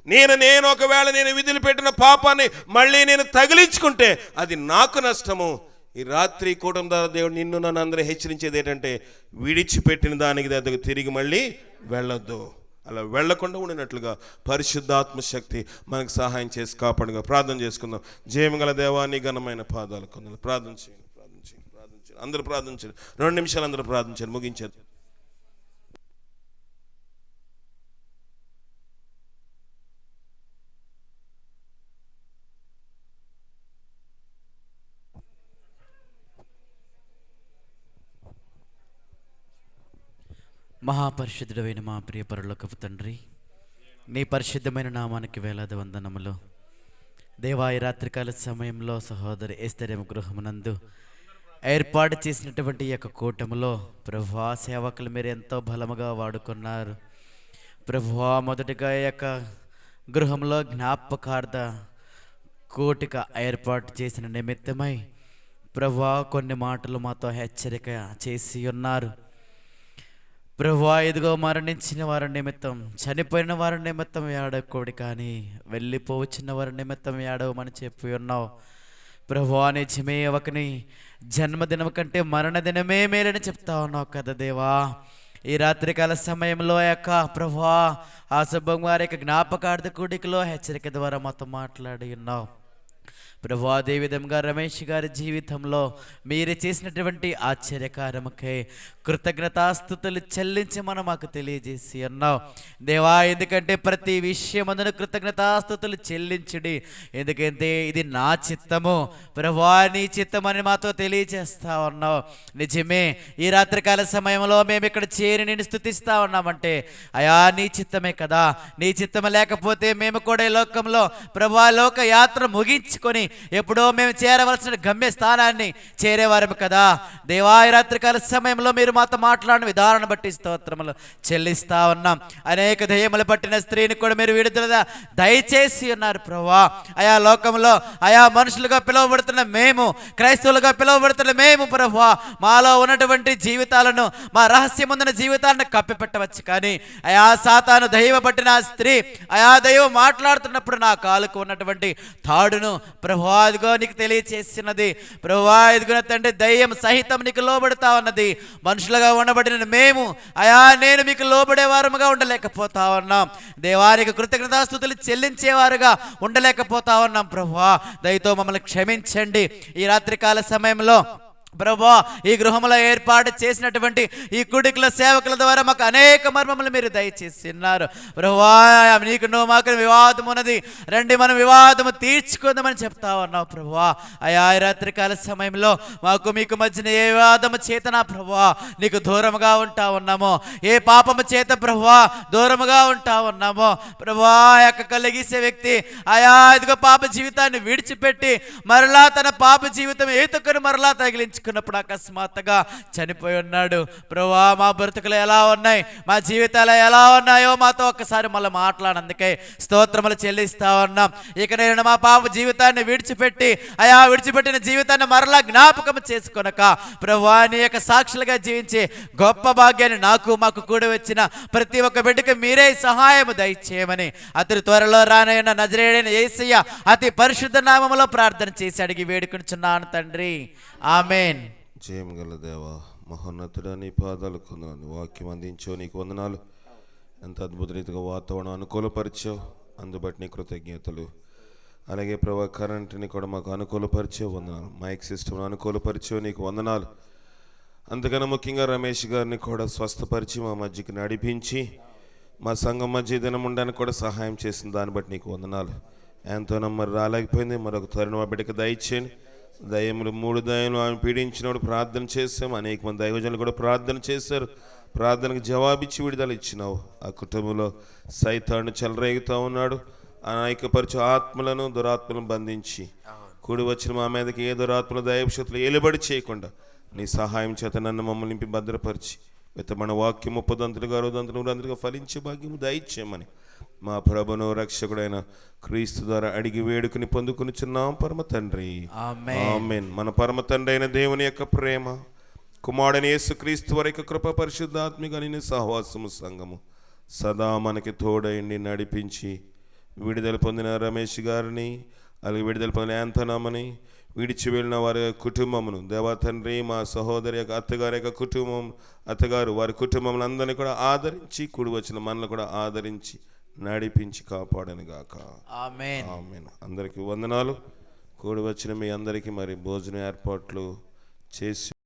నేను ఒకవేళ నేను విధులు పెట్టిన పాపాన్ని మళ్ళీ నేను తగిలించుకుంటే అది నాకు నష్టము. ఈ రాత్రి కూటమి ద్వారా దేవుడు నిన్ను నన్ను అందరూ హెచ్చరించేది ఏంటంటే, విడిచిపెట్టిన దానికి దగ్గర తిరిగి మళ్ళీ వెళ్ళొద్దు. అలా వెళ్లకుండా ఉండినట్లుగా పరిశుద్ధాత్మ శక్తి మనకు సహాయం చేసి కాపాడుగా. ప్రార్థన చేసుకుందాం. జయమంగళ దేవాన్ని ఘనమైన పాదాలు కొందరు ప్రార్థన చేయండి. అందరూ ప్రార్థించండి. 2 నిమిషాలు అందరూ ప్రార్థించండి, ముగించారు. మహాపరిశుద్ధుడైన మా ప్రియ పరలోకపు తండ్రి, నీ పరిశుద్ధమైన నామానికి వేలాది వందనములు. దేవా, ఈ రాత్రికాల సమయంలో సహోదరి ఎస్తేరేమ గృహమునందు ఏర్పాటు చేసినటువంటి ఈ యొక్క కూటములో ప్రభువా, సేవకులు మీరు ఎంతో బలముగా వాడుకున్నారు ప్రభువా. మొదటిగా ఈ యొక్క గృహంలో జ్ఞాపకార్థ కోటిక ఏర్పాటు చేసిన నిమిత్తమై ప్రభువా కొన్ని మాటలు మాతో హెచ్చరిక చేసి ఉన్నారు ప్రభువా. ఇదిగో మరణించిన వారి నిమిత్తం, చనిపోయిన వారి నిమిత్తం ఏడవకూడదు, కానీ వెళ్ళిపోవచ్చిన వారి నిమిత్తం ఏడవమని చెప్పి ఉన్నావు ప్రభువా. నిజమే, ఒకని జన్మదినం కంటే మరణదినమే మేలని చెప్తా ఉన్నావు కదా దేవా. ఈ రాత్రికాల సమయంలో యొక్క ప్రభువా, ఆ శుభం వారి యొక్క జ్ఞాపకార్థ కూడికలో హెచ్చరిక ద్వారా మాతో మాట్లాడి ఉన్నావు ప్రభువా. అదేవిధంగా రమేష్ గారి జీవితంలో మీరు చేసినటువంటి ఆశ్చర్యకారముకై కృతజ్ఞతాస్తుతులు చెల్లించి మాకు తెలియజేసి అన్నావు దేవా. ఎందుకంటే ప్రతి విషయమందున కృతజ్ఞతాస్తుతులు చెల్లించుడి, ఎందుకంటే ఇది నా చిత్తము ప్రభువా, నీ చిత్తమని మాతో తెలియజేస్తా ఉన్నావు. నిజమే, ఈ రాత్రికాల సమయంలో మేము ఇక్కడ చేరి నేను స్తుతిస్తా ఉన్నామంటే అయా నీ చిత్తమే కదా. నీ చిత్తము లేకపోతే మేము కూడా ఈ లోకంలో ప్రభువా లోక యాత్ర ముగించుకొని ఎప్పుడో మేము చేరవలసిన గమ్య స్థానాన్ని చేరేవారము కదా. దేవా ఈ రాత్రికాల సమయంలో మీరు మాతో మాట్లాడిన విధానాన్ని బట్టి స్తోత్రములు చెల్లిస్తా ఉన్నాం. అనేక దయ్యములు పట్టిన స్త్రీని కూడా మీరు విడుదల దయచేసి ఉన్నారు ప్రభువా. ఆయా లోకంలో ఆయా మనుషులుగా పిలువబడుతున్న మేము, క్రైస్తవులుగా పిలువబడుతున్న మేము ప్రభువా, మాలో ఉన్నటువంటి జీవితాలను, మా రహస్యముందున జీవితాలను కప్పిపెట్టవచ్చు. కానీ ఆయా సాతాను దైవ పట్టిన ఆ స్త్రీ, ఆయా దైవం మాట్లాడుతున్నప్పుడు నా కాలుకు ఉన్నటువంటి తాడును ప్రభువా ఇదిగో నీకు తెలియచేసినది. ప్రభువా ఇదిగో తండ్రి, దయ్యం సహితం నీకు లోబడుతా ఉన్నది. మనుషులుగా ఉండబడిన మేము అయా నేను మీకు లోబడే వారముగా ఉండలేకపోతా ఉన్నాం. దేవానికి కృతజ్ఞతాస్తుతులు చెల్లించేవారుగా ఉండలేకపోతా ఉన్నాం. ప్రభువా దయతో మమ్మల్ని క్షమించండి. ఈ రాత్రికాల సమయంలో ప్రభువా ఈ గృహంలో ఏర్పాటు చేసినటువంటి ఈ కుడికుల సేవకుల ద్వారా మాకు అనేక మర్మములు మీరు దయచేసి ఉన్నారు. ప్రభువా నీకు మాకు వివాదం ఉన్నది, రండి మనం వివాదము తీర్చుకుందామని చెప్తా ఉన్నావు. ప్రభువా అయా ఈ రాత్రికాల సమయంలో మాకు మీకు మధ్యన ఏ వివాదము చేతనా ప్రభువా నీకు దూరముగా ఉంటా ఉన్నామో, ఏ పాపము చేత ప్రభువా దూరముగా ఉంటా ఉన్నామో ప్రభువా యొక్క కలిగిసే వ్యక్తి ఆయా ఇదిగో పాప జీవితాన్ని విడిచిపెట్టి మరలా తన పాప జీవితం ఏతుకుని మరలా తగిలించుకున్నప్పుడు అకస్మాత్తుగా చనిపోయి ఉన్నాడు. ప్రభువా మా బ్రతుకులు ఎలా ఉన్నాయి, మా జీవితాలు ఎలా ఉన్నాయో మాతో ఒక్కసారి మళ్ళీ మాట్లాడందుకే స్తోత్రములు చెల్లిస్తా ఉన్నాం. ఇక నేను మా పాప జీవితాన్ని విడిచిపెట్టి అయా విడిచిపెట్టిన జీవితాన్ని మరలా జ్ఞాపకం చేసుకొనక ప్రభువా నీ యొక్క సాక్షులుగా జీవించే గొప్ప భాగ్యాన్ని నాకు మాకు కూడి వచ్చిన ప్రతి ఒక్క బిడ్డకి మీరే సహాయము దయచేయమని అతని త్వరలో రానైన నజరేయుడైన యేసయ్య అతి పరిశుద్ధ నామములో ప్రార్థన చేసి అడిగి వేడుకొనుచున్నాను తండ్రి, ఆమేన్. జయం గల దేవా, మహోన్నతుడా, నీ పాదాలకు వందనాలు. వాక్యం అందించావు, నీకు వందనాలు. ఎంత అద్భుత రీతిగా వాతావరణం అనుకూలపరిచావు, అందుబట్టి నీ కృతజ్ఞతలు. అలాగే ప్రభా కరెంట్ని కూడా మాకు అనుకూలపరిచావు, వందనాలు. మైక్ సిస్టమ్ అనుకూలపరిచావు, నీకు వందనాలు. అంతకన్నా ముఖ్యంగా రమేష్ గారిని కూడా స్వస్థపరిచి మా మధ్యకి నడిపించి మా సంఘం మధ్య దినం ఉండడానికి కూడా సహాయం చేసిన దాన్ని బట్టి నీకు వందనాలు. ఎంతో నమ్మరు రాలేకపోయింది, మరొక తరుణం మా బిడ్డకి దయచేయండి. దయ్యములు 3 దయ్యములు ఆమె పీడించినప్పుడు ప్రార్థన చేసాం. అనేక మంది దైవజనులు కూడా ప్రార్థన చేశారు. ప్రార్థనకు జవాబిచ్చి విడుదల ఇచ్చినావు. ఆ కుటుంబంలో సైతాను చెలరేగుతూ ఉన్నాడు. అనేకపరచు ఆత్మలను దురాత్మలను బంధించి కూడి వచ్చిన మా మీదకి ఏ దురాత్మల దైవశక్తులు ఏలుబడి చేయకుండా నీ సహాయం చేత నన్ను మమ్మల్ని నింపి భద్రపరిచి విత్తమైన వాక్యం 30 60 100 ఫలించే భాగ్యము దయచేయమని మా ప్రభును రక్షకుడైన క్రీస్తు ద్వారా అడిగి వేడుకుని పొందుకునిచున్నాం పరమ తండ్రి, ఆమేన్. మన పరమ తండ్రి అయిన దేవుని యొక్క ప్రేమ, కుమారుడైన యేసుక్రీస్తు వారి యొక్క కృప, పరిశుద్ధాత్మిక నీ సహవాసము సంగము సదా మనకి తోడైండి నడిపించి విడుదల పొందిన రమేష్ గారిని, అలాగే విడుదల పొందిన యాంతనమ్మని, విడిచి వెళ్ళిన వారి కుటుంబమును దేవా తండ్రి, మా సహోదరి యొక్క అత్తగారి యొక్క కుటుంబం, అత్తగారు వారి కుటుంబములు అందరినీ కూడా ఆదరించి కూడి వచ్చిన మనల్ని కూడా ఆదరించి నడిపించి కాపాడను గాక, ఆమేన్. ఆమేన్. అందరికీ వందనాలు. కూడి వచ్చిన మీ అందరికీ మరి భోజన ఏర్పాట్లు చేసి